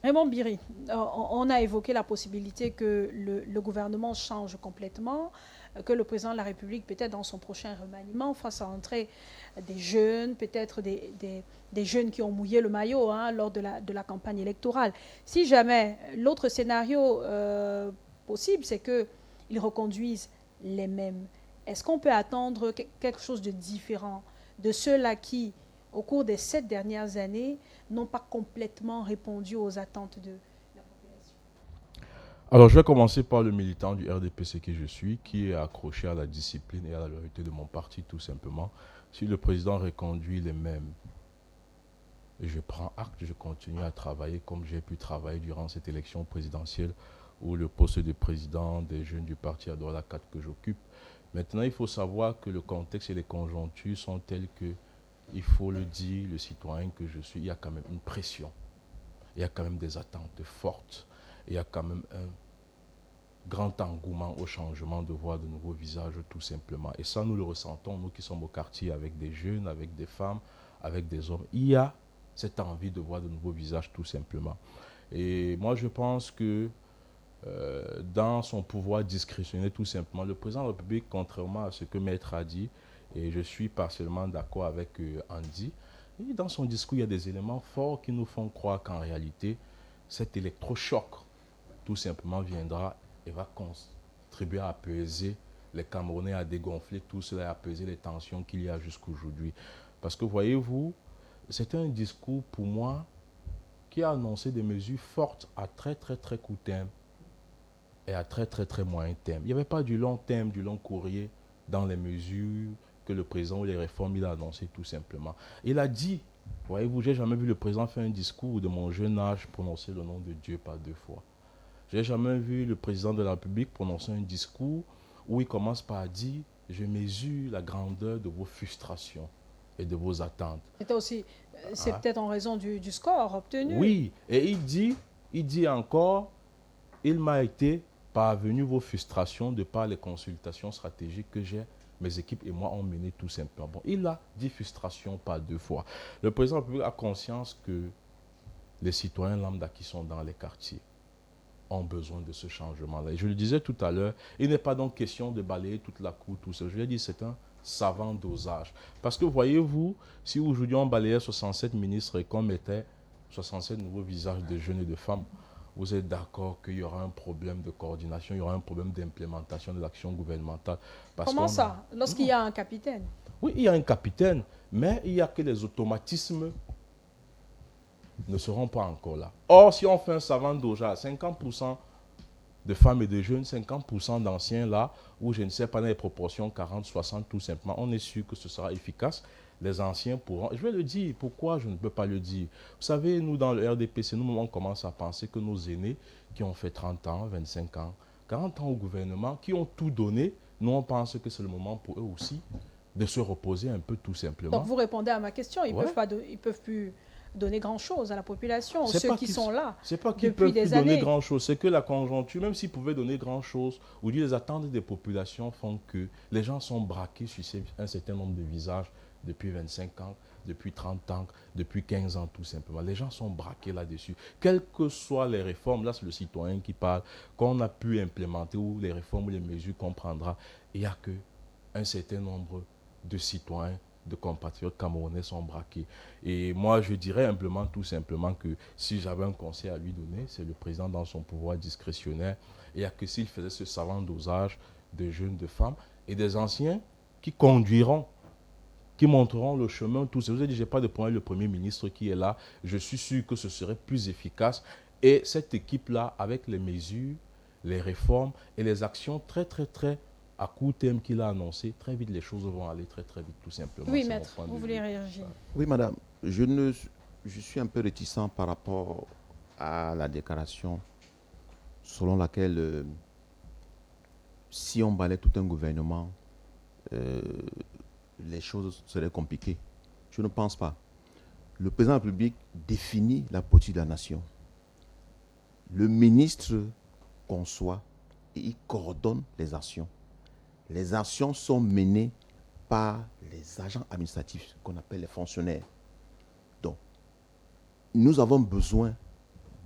Raymond Biry, on a évoqué la possibilité que le gouvernement change complètement, que le président de la République, peut-être dans son prochain remaniement, fasse entrer des jeunes, peut-être des jeunes qui ont mouillé le maillot lors de la campagne électorale. Si jamais l'autre scénario possible, c'est qu'ils reconduisent les mêmes, est-ce qu'on peut attendre quelque chose de différent de ceux-là qui, au cours des 7 dernières années, n'ont pas complètement répondu aux attentes de la population? Alors, je vais commencer par le militant du RDPC que je suis, qui est accroché à la discipline et à la loyauté de mon parti, tout simplement. Si le président reconduit les mêmes, je prends acte, je continue à travailler comme j'ai pu travailler durant cette élection présidentielle où le poste de président des jeunes du parti à Douala 4 que j'occupe. Maintenant, il faut savoir que le contexte et les conjonctures sont tels que, il faut le dire, le citoyen que je suis, il y a quand même une pression. Il y a quand même des attentes fortes. Il y a quand même un grand engouement au changement de voir de nouveaux visages, tout simplement. Et ça, nous le ressentons, nous qui sommes au quartier avec des jeunes, avec des femmes, avec des hommes. Il y a cette envie de voir de nouveaux visages, tout simplement. Et moi, je pense que dans son pouvoir discrétionnaire, tout simplement, le président de la République, contrairement à ce que Maître a dit, et je suis partiellement d'accord avec Andy, et dans son discours, il y a des éléments forts qui nous font croire qu'en réalité, cet électrochoc, tout simplement, viendra et va contribuer à apaiser les Camerounais, à dégonfler tout cela, à apaiser les tensions qu'il y a jusqu'aujourd'hui. Parce que, voyez-vous, c'est un discours, pour moi, qui a annoncé des mesures fortes à très, très, très court terme et à très, très, très moyen terme. Il n'y avait pas du long terme, du long courrier dans les mesures que le président ou les réformes il a annoncées, tout simplement. Il a dit, voyez-vous, j'ai jamais vu le président faire un discours de mon jeune âge prononcer le nom de Dieu par 2 fois. J'ai jamais vu le président de la République prononcer un discours où il commence par dire « Je mesure la grandeur de vos frustrations et de vos attentes. » C'est peut-être en raison du score obtenu. Oui, et il dit encore « Il m'a été parvenu vos frustrations de par les consultations stratégiques que mes équipes et moi ont menées tout simplement. » Bon, il a dit frustration par 2 fois. Le président de la République a conscience que les citoyens lambda qui sont dans les quartiers ont besoin de ce changement-là. Et je le disais tout à l'heure, il n'est pas donc question de balayer toute la cour, tout ça. Je l'ai dit, c'est un savant dosage. Parce que voyez-vous, si aujourd'hui on balayait 67 ministres et qu'on mettait 67 nouveaux visages de jeunes et de femmes, vous êtes d'accord qu'il y aura un problème de coordination, il y aura un problème d'implémentation de l'action gouvernementale. Comment ça? Lorsqu'il y a un capitaine? Oui, il y a un capitaine, mais il y a que les automatismes ne seront pas encore là. Or, si on fait un savant dosage, 50% de femmes et de jeunes, 50% d'anciens là, où je ne sais pas dans les proportions 40-60 tout simplement, on est sûr que ce sera efficace. Les anciens pourront... Je vais le dire, pourquoi je ne peux pas le dire? Vous savez, nous dans le RDPC, nous on commence à penser que nos aînés qui ont fait 30 ans, 25 ans, 40 ans au gouvernement, qui ont tout donné, nous on pense que c'est le moment pour eux aussi de se reposer un peu tout simplement. Donc vous répondez à ma question, ils ne peuvent plus donner grand-chose à la population, ceux qui sont là c'est pas qu'ils peuvent plus donner grand-chose, c'est que la conjoncture, même s'ils pouvaient donner grand-chose, ou les attentes des populations font que les gens sont braqués sur un certain nombre de visages depuis 25 ans, depuis 30 ans, depuis 15 ans tout simplement. Les gens sont braqués là-dessus. Quelles que soient les réformes, là c'est le citoyen qui parle, qu'on a pu implémenter ou les réformes ou les mesures qu'on prendra, il n'y a qu'un certain nombre de citoyens, de compatriotes camerounais sont braqués. Et moi, je dirais tout simplement que si j'avais un conseil à lui donner, c'est le président dans son pouvoir discrétionnaire. Il n'y a que s'il faisait ce savant dosage de jeunes, de femmes et des anciens qui conduiront, qui montreront le chemin. Tous. Je vous ai dit, je n'ai pas de problème, le Premier ministre qui est là. Je suis sûr que ce serait plus efficace. Et cette équipe-là, avec les mesures, les réformes et les actions très à court terme qu'il a annoncé, très vite les choses vont aller très vite tout simplement. Oui, maître, vous voulez réagir? Oui, madame. Je suis un peu réticent par rapport à la déclaration selon laquelle si on balaie tout un gouvernement, les choses seraient compliquées. Je ne pense pas. Le président de la République définit la politique de la nation. Le ministre conçoit et il coordonne les actions. Les actions sont menées par les agents administratifs qu'on appelle les fonctionnaires. Donc, nous avons besoin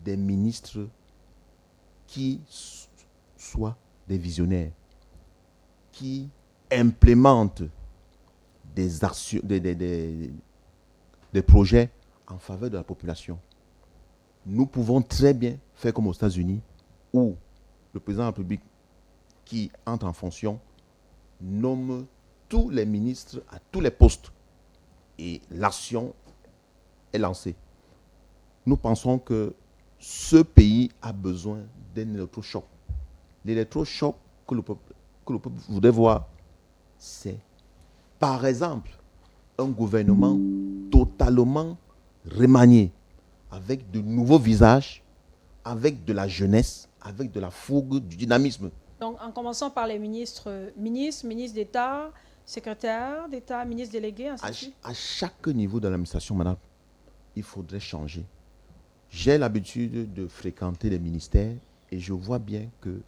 des ministres qui soient des visionnaires, qui implémentent des actions, des projets en faveur de la population. Nous pouvons très bien faire comme aux États-Unis, où le président de la République qui entre en fonction nomme tous les ministres à tous les postes et l'action est lancée. Nous pensons que ce pays a besoin d'un électrochoc. L'électrochoc que le peuple voudrait voir, c'est par exemple un gouvernement totalement remanié, avec de nouveaux visages, avec de la jeunesse, avec de la fougue, du dynamisme. Donc, en commençant par les ministres d'État, secrétaires d'État, ministres délégués, ainsi de suite. À chaque niveau de l'administration, madame, il faudrait changer. J'ai l'habitude de fréquenter les ministères et je vois bien que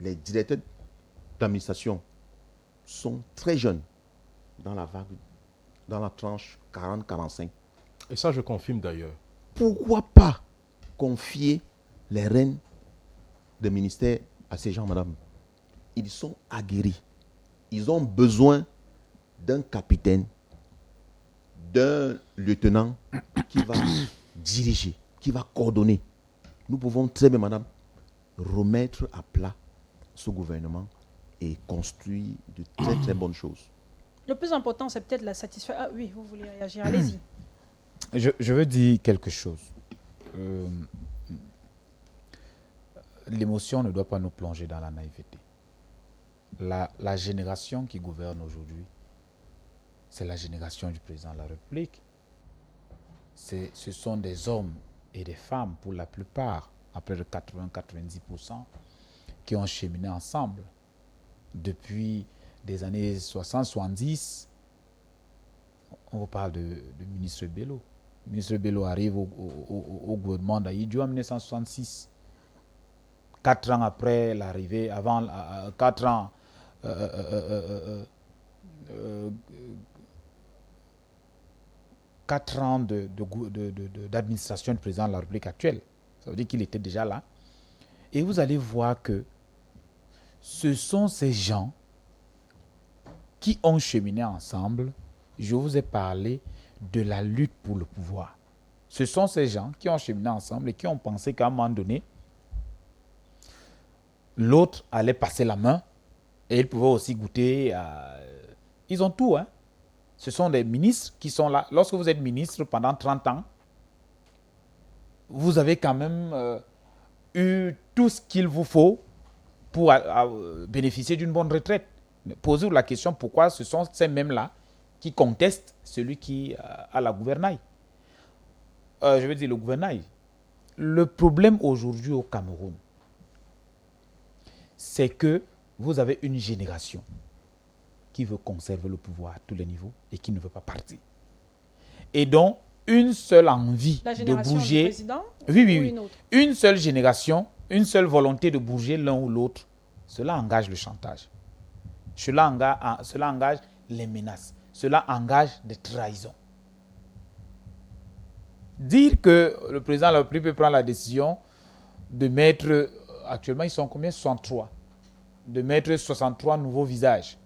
les directeurs d'administration sont très jeunes dans la tranche 40-45. Et ça, je confirme d'ailleurs. Pourquoi pas confier les rênes des ministères à ces gens, madame? Ils sont aguerris. Ils ont besoin d'un capitaine, d'un lieutenant qui va diriger, qui va coordonner. Nous pouvons très bien, madame, remettre à plat ce gouvernement et construire de très bonnes choses. Le plus important, c'est peut-être la satisfaction. Ah oui, vous voulez réagir, allez-y. Je veux dire quelque chose. L'émotion ne doit pas nous plonger dans la naïveté. La génération qui gouverne aujourd'hui, c'est la génération du président de la République. Ce sont des hommes et des femmes, pour la plupart, à près de 80-90%, qui ont cheminé ensemble depuis des années 60-70. On vous parle de ministre Bello. Le ministre Bello arrive au gouvernement d'Aïdjo en 1966. 4 ans après l'arrivée, 4 ans, d'administration du président de la République actuelle. Ça veut dire qu'il était déjà là. Et vous allez voir que ce sont ces gens qui ont cheminé ensemble. Je vous ai parlé de la lutte pour le pouvoir. Ce sont ces gens qui ont cheminé ensemble et qui ont pensé qu'à un moment donné, l'autre allait passer la main et ils pouvaient aussi goûter à... Ils ont tout, hein. Ce sont des ministres qui sont là. Lorsque vous êtes ministre pendant 30 ans, vous avez quand même eu tout ce qu'il vous faut pour bénéficier d'une bonne retraite. Posez-vous la question pourquoi ce sont ces mêmes-là qui contestent celui qui a la gouvernail. Je veux dire le gouvernail. Le problème aujourd'hui au Cameroun, c'est que vous avez une génération qui veut conserver le pouvoir à tous les niveaux et qui ne veut pas partir. Et donc, une seule envie de bouger. Du président, oui. Une seule génération, une seule volonté de bouger l'un ou l'autre, cela engage le chantage. Cela engage les menaces. cela engage des trahisons. Dire que le président de la République peut prendre la décision de mettre, actuellement ils sont combien? 63. De mettre 63 nouveaux visages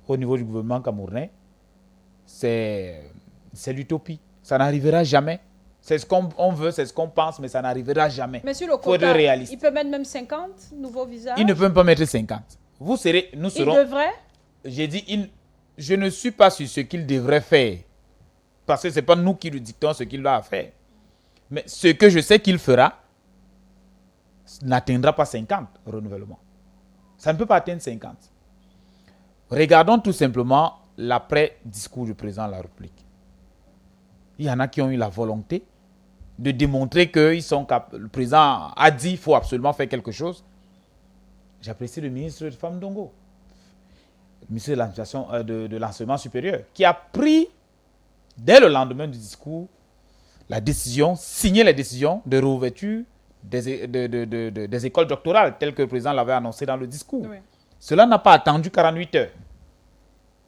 au niveau du gouvernement camerounais, c'est l'utopie. Ça n'arrivera jamais. C'est ce qu'on veut, c'est ce qu'on pense, mais ça n'arrivera jamais. Mais sur le Faut être quota, réaliste. il peut mettre même 50 nouveaux visages. Il ne peut pas mettre 50. Nous serons... Il devrait? J'ai dit, je ne suis pas sur ce qu'il devrait faire. Parce que ce n'est pas nous qui lui dictons ce qu'il doit faire. Mais ce que je sais qu'il fera n'atteindra pas 50 renouvellements. Ça ne peut pas atteindre 50. Regardons tout simplement l'après-discours du président de la République. Il y en a qui ont eu la volonté de démontrer que le président a dit qu'il faut absolument faire quelque chose. J'apprécie le ministre de Femme Dongo, le ministre de l'Enseignement supérieur, qui a pris, dès le lendemain du discours, signé la décision de réouverture des écoles doctorales, telles que le président l'avait annoncé dans le discours. Oui. Cela n'a pas attendu 48 heures.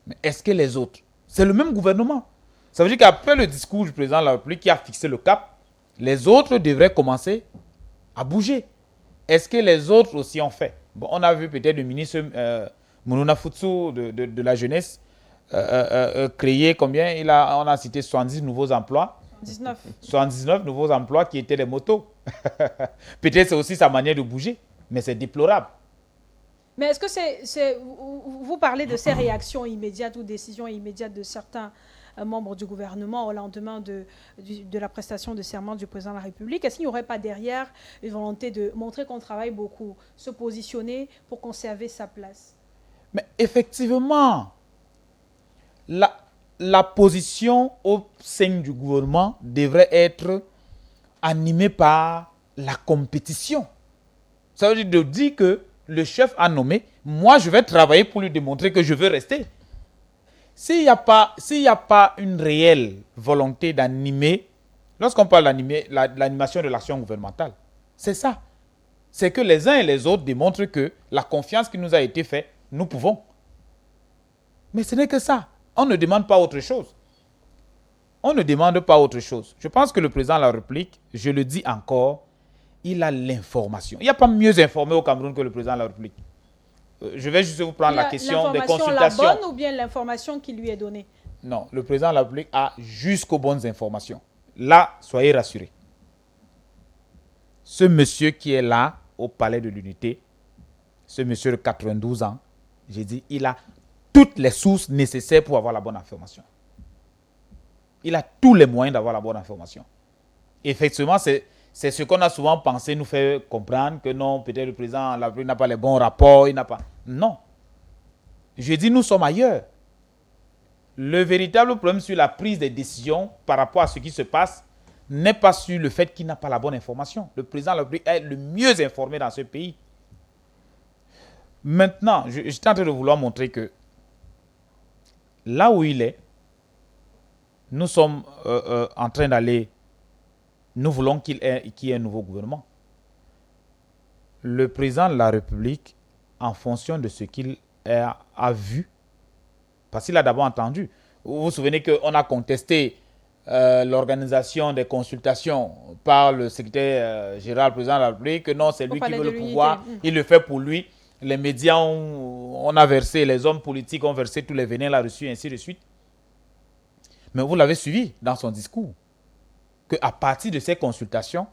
Mais est-ce que les autres? C'est le même gouvernement. Ça veut dire qu'après le discours du président de la République qui a fixé le cap, les autres devraient commencer à bouger. Est-ce que les autres aussi ont fait? Bon, on a vu peut-être le ministre Mounouna Futsu de la jeunesse créer combien? On a cité 70 nouveaux emplois. 79 nouveaux emplois qui étaient les motos. Peut-être c'est aussi sa manière de bouger, mais c'est déplorable. Mais est-ce que vous parlez de ces réactions immédiates ou décisions immédiates de certains membres du gouvernement au lendemain de la prestation de serment du président de la République? Est-ce qu'il n'y aurait pas derrière une volonté de montrer qu'on travaille beaucoup, se positionner pour conserver sa place? Mais effectivement, la position au sein du gouvernement devrait être animée par la compétition. Ça veut dire que le chef a nommé, moi je vais travailler pour lui démontrer que je veux rester. S'il n'y a pas une réelle volonté d'animer, lorsqu'on parle d'animer, l'animation de l'action gouvernementale, c'est ça. C'est que les uns et les autres démontrent que la confiance qui nous a été faite, nous pouvons. Mais ce n'est que ça. On ne demande pas autre chose. On ne demande pas autre chose. Je pense que le président de la République, je le dis encore, il a l'information. Il n'y a pas mieux informé au Cameroun que le président de la République. Je vais juste vous prendre la question des consultations. La bonne ou bien l'information qui lui est donnée? Non, le président de la République a jusqu'aux bonnes informations. Là, soyez rassurés. Ce monsieur qui est là, au Palais de l'Unité, ce monsieur de 92 ans, j'ai dit, il a toutes les sources nécessaires pour avoir la bonne information. Il a tous les moyens d'avoir la bonne information. Effectivement, c'est ce qu'on a souvent pensé nous faire comprendre que non, peut-être le président de la République n'a pas les bons rapports, il n'a pas... Non. Je dis, nous sommes ailleurs. Le véritable problème sur la prise des décisions par rapport à ce qui se passe n'est pas sur le fait qu'il n'a pas la bonne information. Le président de la République est le mieux informé dans ce pays. Maintenant, j'étais en train de vouloir montrer que là où il est, nous sommes en train d'aller... Nous voulons qu'il y ait un nouveau gouvernement. Le président de la République, en fonction de ce qu'il a vu, parce qu'il a d'abord entendu. Vous vous souvenez qu'on a contesté l'organisation des consultations par le secrétaire général président de la République, que non, c'est lui qui veut le pouvoir, il le fait pour lui. Les médias, on a versé, les hommes politiques ont versé tous les venins là-dessus, ainsi de suite. Mais vous l'avez suivi dans son discours, qu'à partir de ces consultations,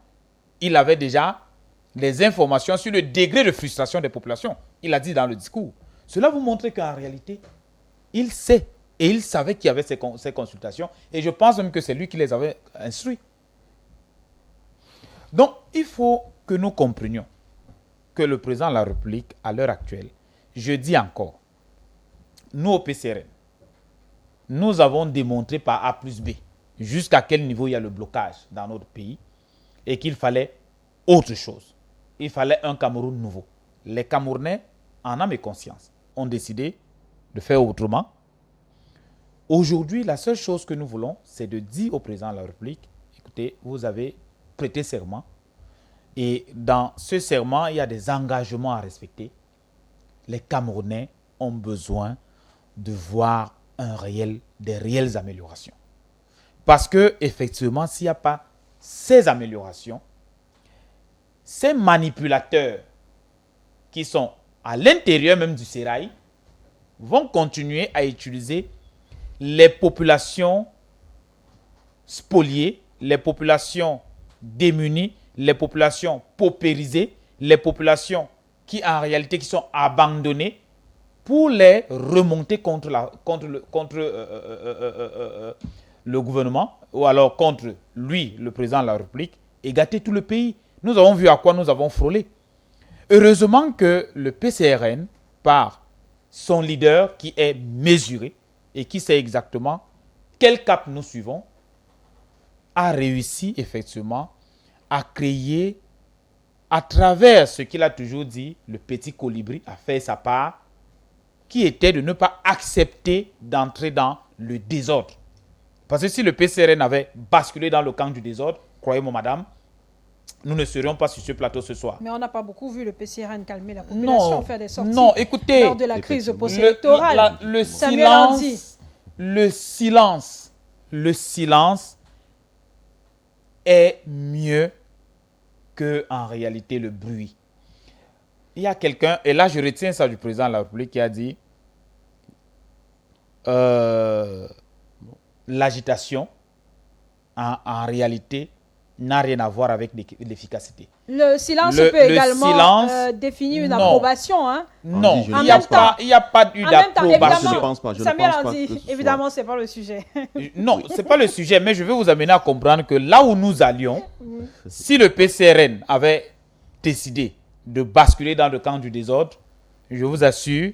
il avait déjà les informations sur le degré de frustration des populations. Il a dit dans le discours. Cela vous montre qu'en réalité, il sait et il savait qu'il y avait ces consultations et je pense même que c'est lui qui les avait instruits. Donc, il faut que nous comprenions que le président de la République, à l'heure actuelle, je dis encore, nous au PCRN, nous avons démontré par A plus B jusqu'à quel niveau il y a le blocage dans notre pays et qu'il fallait autre chose. Il fallait un Cameroun nouveau. Les Camerounais, en âme et conscience, ont décidé de faire autrement. Aujourd'hui, la seule chose que nous voulons, c'est de dire au président de la République, écoutez, vous avez prêté serment et dans ce serment, il y a des engagements à respecter. Les Camerounais ont besoin de voir des réelles améliorations. Parce que, effectivement, s'il n'y a pas ces améliorations, ces manipulateurs qui sont à l'intérieur même du sérail vont continuer à utiliser les populations spoliées, les populations démunies, les populations paupérisées, les populations qui en réalité qui sont abandonnées pour les remonter contre le gouvernement ou alors contre lui, le président de la République, et gâter tout le pays. Nous avons vu à quoi nous avons frôlé. Heureusement que le PCRN, par son leader qui est mesuré et qui sait exactement quel cap nous suivons, a réussi effectivement à créer, à travers ce qu'il a toujours dit, le petit colibri a fait sa part, qui était de ne pas accepter d'entrer dans le désordre. Parce que si le PCRN avait basculé dans le camp du désordre, croyez-moi madame, nous ne serions pas sur ce plateau ce soir. Mais on n'a pas beaucoup vu le PCRN calmer la population, faire des sorties écoutez, lors de la crise post-électorale. Le silence est mieux que en réalité le bruit. Il y a quelqu'un, et là je retiens ça du président de la République, qui a dit l'agitation en réalité n'a rien à voir avec l'efficacité. Le silence peut également définir une approbation. Hein? Non, il n'y a pas eu d'approbation. Je ne pense pas. Évidemment, ce n'est pas le sujet. Non, ce n'est pas le sujet, mais je vais vous amener à comprendre que là où nous allions, si le PCRN avait décidé de basculer dans le camp du désordre, je vous assure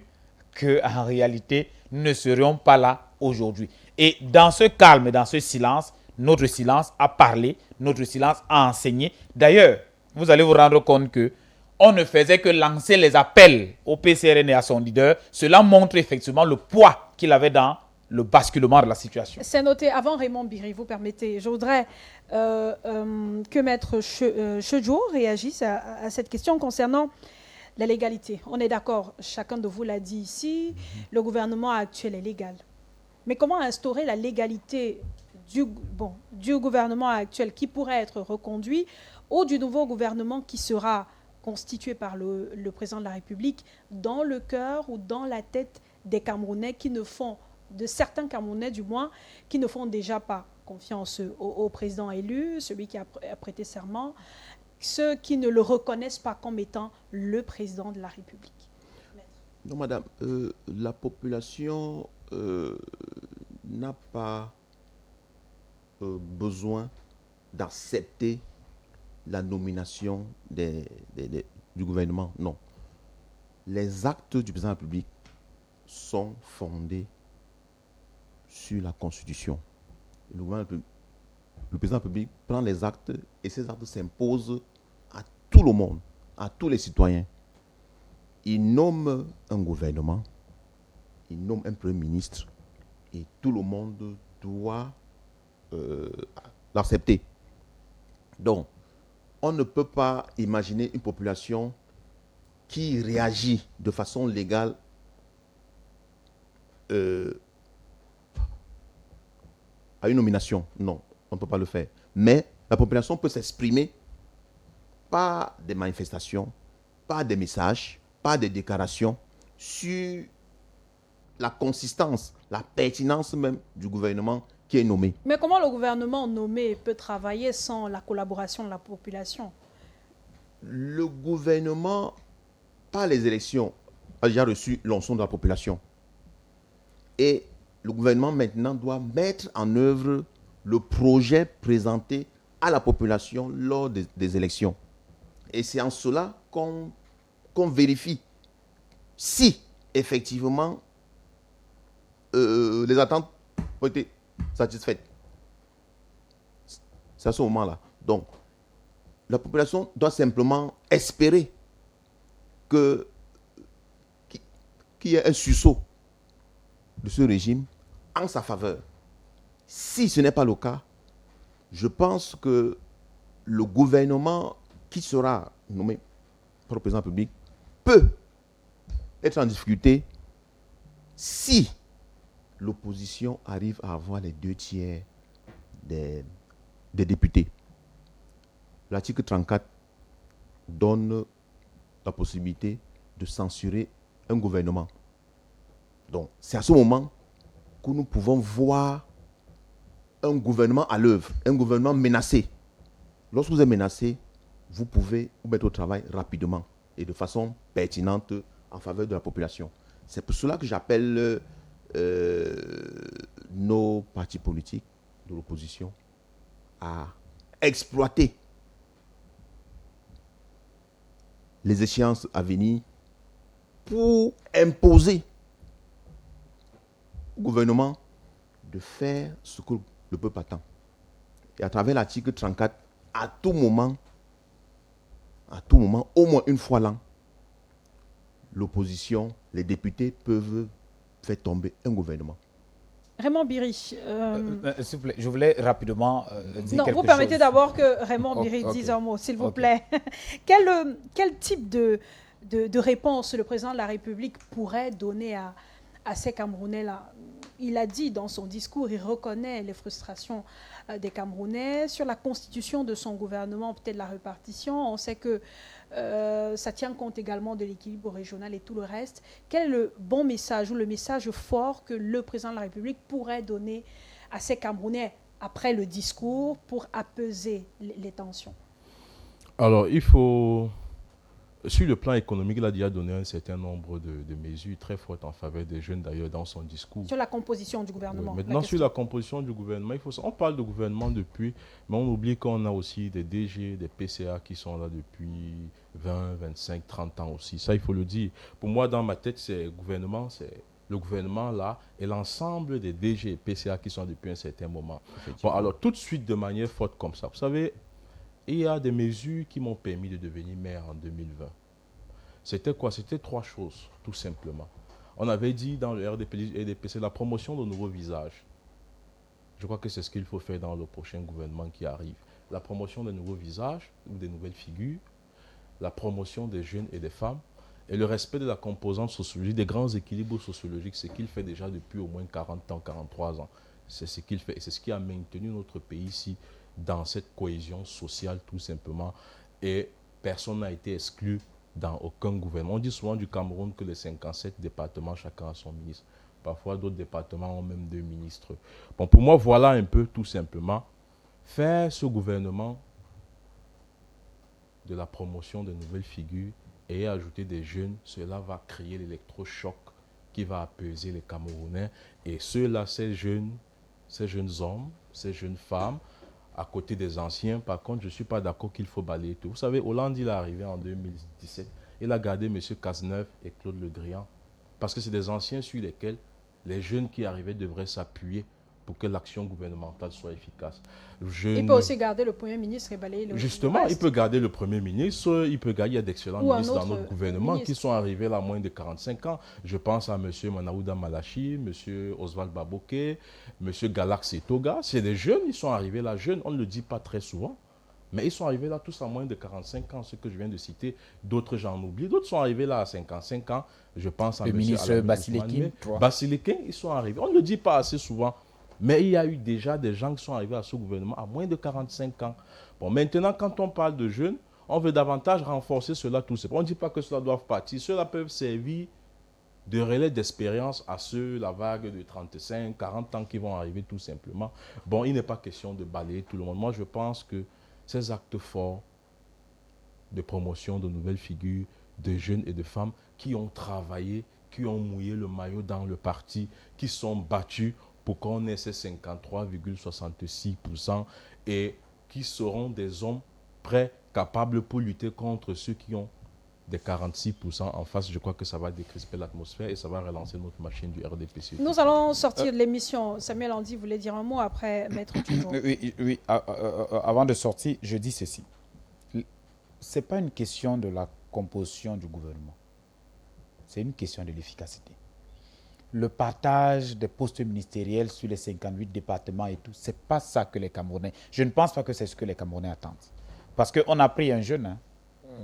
qu'en réalité, nous ne serions pas là aujourd'hui. Et dans ce calme et dans ce silence, notre silence a parlé, notre silence a enseigné. D'ailleurs, vous allez vous rendre compte que on ne faisait que lancer les appels au PCRN et à son leader. Cela montre effectivement le poids qu'il avait dans le basculement de la situation. C'est noté. Avant Raymond Biri, vous permettez, je voudrais que Maître Chedjo réagisse à cette question concernant la légalité. On est d'accord, chacun de vous l'a dit ici, le gouvernement actuel est légal. Mais comment instaurer la légalité du gouvernement actuel qui pourrait être reconduit ou du nouveau gouvernement qui sera constitué par le président de la République dans le cœur ou dans la tête des Camerounais de certains Camerounais du moins, qui ne font déjà pas confiance au président élu, celui qui a prêté serment, ceux qui ne le reconnaissent pas comme étant le président de la République. Non, madame, la population n'a pas besoin d'accepter la nomination du gouvernement. Non. Les actes du président de la République sont fondés sur la Constitution. Le président de la République prend les actes et ces actes s'imposent à tout le monde, à tous les citoyens. Il nomme un gouvernement, il nomme un premier ministre et tout le monde doit l'accepter. Donc, on ne peut pas imaginer une population qui réagit de façon légale à une nomination. Non, on ne peut pas le faire. Mais la population peut s'exprimer par des manifestations, par des messages, par des déclarations sur la consistance, la pertinence même du gouvernement qui est nommé. Mais comment le gouvernement nommé peut travailler sans la collaboration de la population? Le gouvernement, par les élections, a déjà reçu l'onction de la population. Et le gouvernement maintenant doit mettre en œuvre le projet présenté à la population lors des élections. Et c'est en cela qu'on vérifie si effectivement les attentes ont été satisfaites. C'est à ce moment-là. Donc, la population doit simplement espérer qu'il y ait un sursaut de ce régime en sa faveur. Si ce n'est pas le cas, je pense que le gouvernement qui sera nommé par le président de la République peut être en difficulté si l'opposition arrive à avoir les 2/3 des députés. L'article 34 donne la possibilité de censurer un gouvernement. Donc, c'est à ce moment que nous pouvons voir un gouvernement à l'œuvre, un gouvernement menacé. Lorsque vous êtes menacé, vous pouvez vous mettre au travail rapidement et de façon pertinente en faveur de la population. C'est pour cela que j'appelle nos partis politiques de l'opposition à exploiter les échéances à venir pour imposer au gouvernement de faire ce que le peuple attend. Et à travers l'article 34, à tout moment, au moins une fois l'an, l'opposition, les députés peuvent faire tomber un gouvernement. Raymond Biry. S'il vous plaît, je voulais rapidement dire quelque chose. Vous permettez d'abord que Raymond Biry dise un mot, s'il vous plaît. Quel type de réponse le président de la République pourrait donner à ces Camerounais-là? Il a dit dans son discours, il reconnaît les frustrations des Camerounais sur la constitution de son gouvernement, peut-être la répartition. On sait que ça tient compte également de l'équilibre régional et tout le reste. Quel est le bon message ou le message fort que le président de la République pourrait donner à ces Camerounais après le discours pour apaiser les tensions? Alors, il faut... Sur le plan économique, il a déjà donné un certain nombre de mesures très fortes en faveur des jeunes, d'ailleurs, dans son discours. Sur la composition du gouvernement. Oui, maintenant, sur la composition du gouvernement, on parle de gouvernement depuis, mais on oublie qu'on a aussi des DG, des PCA qui sont là depuis 20, 25, 30 ans aussi. Ça, il faut le dire. Pour moi, dans ma tête, c'est le gouvernement là et l'ensemble des DG et PCA qui sont depuis un certain moment. Bon, alors, tout de suite, de manière forte comme ça, vous savez, il y a des mesures qui m'ont permis de devenir maire en 2020. C'était quoi? C'était 3 choses, tout simplement. On avait dit dans le RDP, c'est la promotion de nouveaux visages. Je crois que c'est ce qu'il faut faire dans le prochain gouvernement qui arrive. La promotion de nouveaux visages ou des nouvelles figures, la promotion des jeunes et des femmes, et le respect de la composante sociologique, des grands équilibres sociologiques, c'est ce qu'il fait déjà depuis au moins 40 ans, 43 ans. C'est ce qu'il fait et c'est ce qui a maintenu notre pays ici dans cette cohésion sociale tout simplement. Et personne n'a été exclu dans aucun gouvernement. On dit souvent du Cameroun que les 57 départements, chacun a son ministre. Parfois, d'autres départements ont même 2 ministres. Bon, pour moi, voilà un peu tout simplement. Faire ce gouvernement de la promotion de nouvelles figures et ajouter des jeunes, cela va créer l'électrochoc qui va apaiser les Camerounais. Et ceux-là, ces jeunes hommes, ces jeunes femmes, à côté des anciens, par contre, je ne suis pas d'accord qu'il faut balayer tout. Vous savez, Hollande, il est arrivé en 2017. Il a gardé M. Cazeneuve et Claude Le Drian. Parce que c'est des anciens sur lesquels les jeunes qui arrivaient devraient s'appuyer pour que l'action gouvernementale soit efficace. Il peut aussi garder le Premier ministre et balayer le Justement, reste. il peut garder le Premier ministre, il peut garder d'excellents ministres dans notre gouvernement qui sont arrivés là à moins de 45 ans. Je pense à M. Manaouda Malachi, M. Oswald Baboké, M. Galaxy Toga. C'est des jeunes, ils sont arrivés là jeunes, on ne le dit pas très souvent. Mais ils sont arrivés là tous à moins de 45 ans, ceux que je viens de citer. D'autres, j'en oublie. D'autres sont arrivés là à 55 ans. Je pense à le ministre Basilekin. Basilekin, ils sont arrivés. On ne le dit pas assez souvent. Mais il y a eu déjà des gens qui sont arrivés à ce gouvernement à moins de 45 ans. Bon, maintenant, quand on parle de jeunes, on veut davantage renforcer cela tout simplement. On ne dit pas que cela doit partir. Cela peut servir de relais d'expérience à ceux, la vague de 35, 40 ans qui vont arriver tout simplement. Bon, il n'est pas question de balayer tout le monde. Moi, je pense que ces actes forts de promotion de nouvelles figures, de jeunes et de femmes qui ont travaillé, qui ont mouillé le maillot dans le parti, qui sont battus pour qu'on ait ces 53,66% et qui seront des hommes prêts, capables pour lutter contre ceux qui ont des 46% en face. Je crois que ça va décrisper l'atmosphère et ça va relancer notre machine du RDPC. Nous allons sortir de l'émission. Samuel Andy voulait dire un mot après Maître Toujours. Oui. Avant de sortir, je dis ceci. Ce n'est pas une question de la composition du gouvernement. C'est une question de l'efficacité. Le partage des postes ministériels sur les 58 départements et tout, ce n'est pas ça que les Camerounais... Je ne pense pas que c'est ce que les Camerounais attendent. Parce qu'on a pris un jeune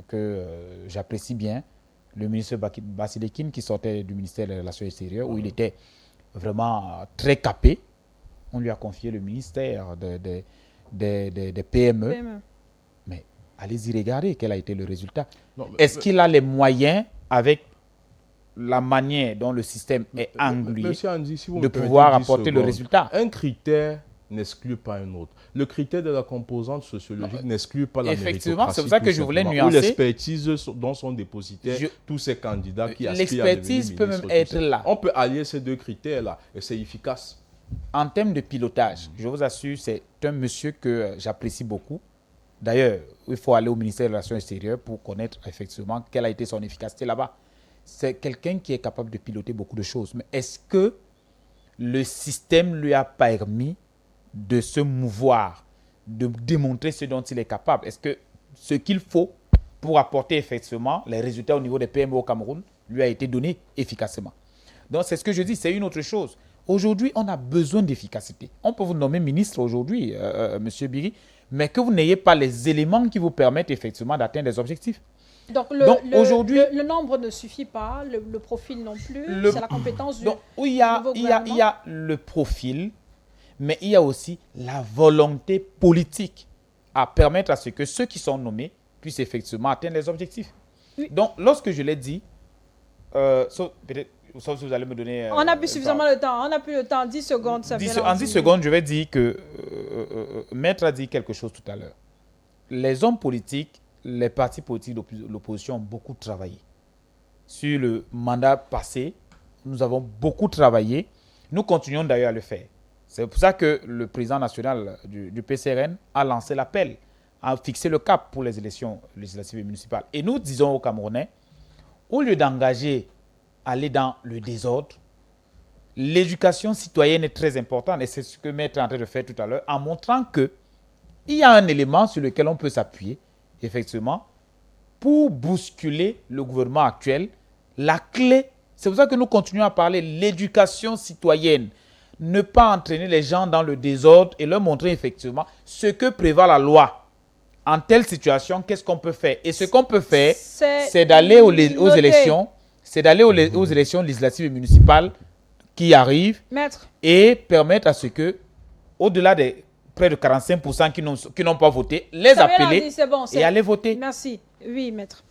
que j'apprécie bien, le ministre Basilekin, qui sortait du ministère des Relations extérieures, où il était vraiment très capé. On lui a confié le ministère des PME. Mais allez-y regarder quel a été le résultat. Est-ce qu'il a les moyens, avec la manière dont le système est englué, de pouvoir apporter le résultat? Un critère n'exclut pas un autre. Le critère de la composante sociologique n'exclut pas la méritocratie. Effectivement, c'est pour ça que je voulais nuancer. Ou l'expertise dont sont dépositaires tous ces candidats qui aspirent à devenir ministre. L'expertise peut même être là. On peut allier ces deux critères-là et c'est efficace. En termes de pilotage, je vous assure, c'est un monsieur que j'apprécie beaucoup. D'ailleurs, il faut aller au ministère des Relations extérieures pour connaître effectivement quelle a été son efficacité là-bas. C'est quelqu'un qui est capable de piloter beaucoup de choses. Mais est-ce que le système lui a permis de se mouvoir, de démontrer ce dont il est capable? Est-ce que ce qu'il faut pour apporter effectivement les résultats au niveau des PME au Cameroun lui a été donné efficacement? Donc c'est ce que je dis, c'est une autre chose. Aujourd'hui, on a besoin d'efficacité. On peut vous nommer ministre aujourd'hui, Monsieur Biri, mais que vous n'ayez pas les éléments qui vous permettent effectivement d'atteindre les objectifs. Donc aujourd'hui, le nombre ne suffit pas, le profil non plus, c'est la compétence du nouveau gouvernement. Il y a le profil, mais il y a aussi la volonté politique à permettre à ce que ceux qui sont nommés puissent effectivement atteindre les objectifs. Oui. Donc, lorsque je l'ai dit, sauf si vous allez me donner... on n'a plus suffisamment de temps, on n'a plus le temps, 10 secondes. En 10 secondes, je vais dire que Maître a dit quelque chose tout à l'heure. Les hommes politiques, les partis politiques de l'opposition ont beaucoup travaillé. Sur le mandat passé, nous avons beaucoup travaillé. Nous continuons d'ailleurs à le faire. C'est pour ça que le président national du PCRN a lancé l'appel, a fixé le cap pour les élections législatives et municipales. Et nous disons aux Camerounais, au lieu d'engager, aller dans le désordre, l'éducation citoyenne est très importante. Et c'est ce que Maître est en train de faire tout à l'heure, en montrant qu'il y a un élément sur lequel on peut s'appuyer, effectivement, pour bousculer le gouvernement actuel. La clé, c'est pour ça que nous continuons à parler l'éducation citoyenne. Ne pas entraîner les gens dans le désordre et leur montrer effectivement ce que prévoit la loi. En telle situation, qu'est-ce qu'on peut faire? Et ce qu'on peut faire, c'est d'aller aux élections, aux élections législatives et municipales qui arrivent et permettre à ce que, au-delà des près de 45% qui n'ont pas voté, les appeler et aller voter. Merci. Oui, Maître.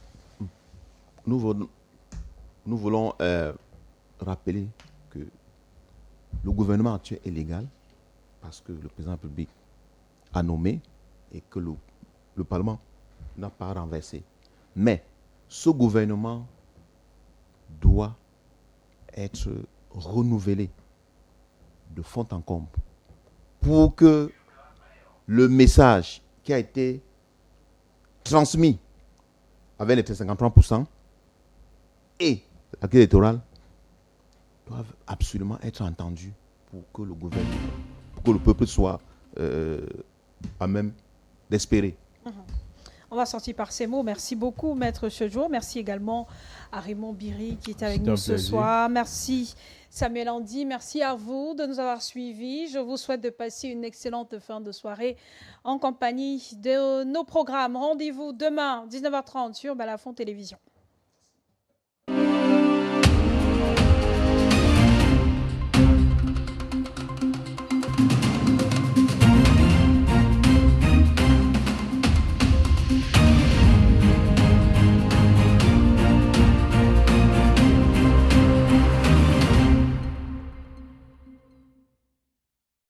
Nous voulons rappeler que le gouvernement actuel est légal parce que le président de la République a nommé et que le Parlement n'a pas renversé. Mais ce gouvernement doit être renouvelé de fond en comble pour que le message qui a été transmis avec les 53% et la clé électorale doivent absolument être entendus pour que le gouvernement, pour que le peuple soit à même d'espérer. On va sortir par ces mots. Merci beaucoup, Maître Chedjo. Merci également à Raymond Biri qui est avec nous ce soir. Merci Samuel Andy. Merci à vous de nous avoir suivis. Je vous souhaite de passer une excellente fin de soirée en compagnie de nos programmes. Rendez-vous demain, 19h30 sur Balafon Télévision.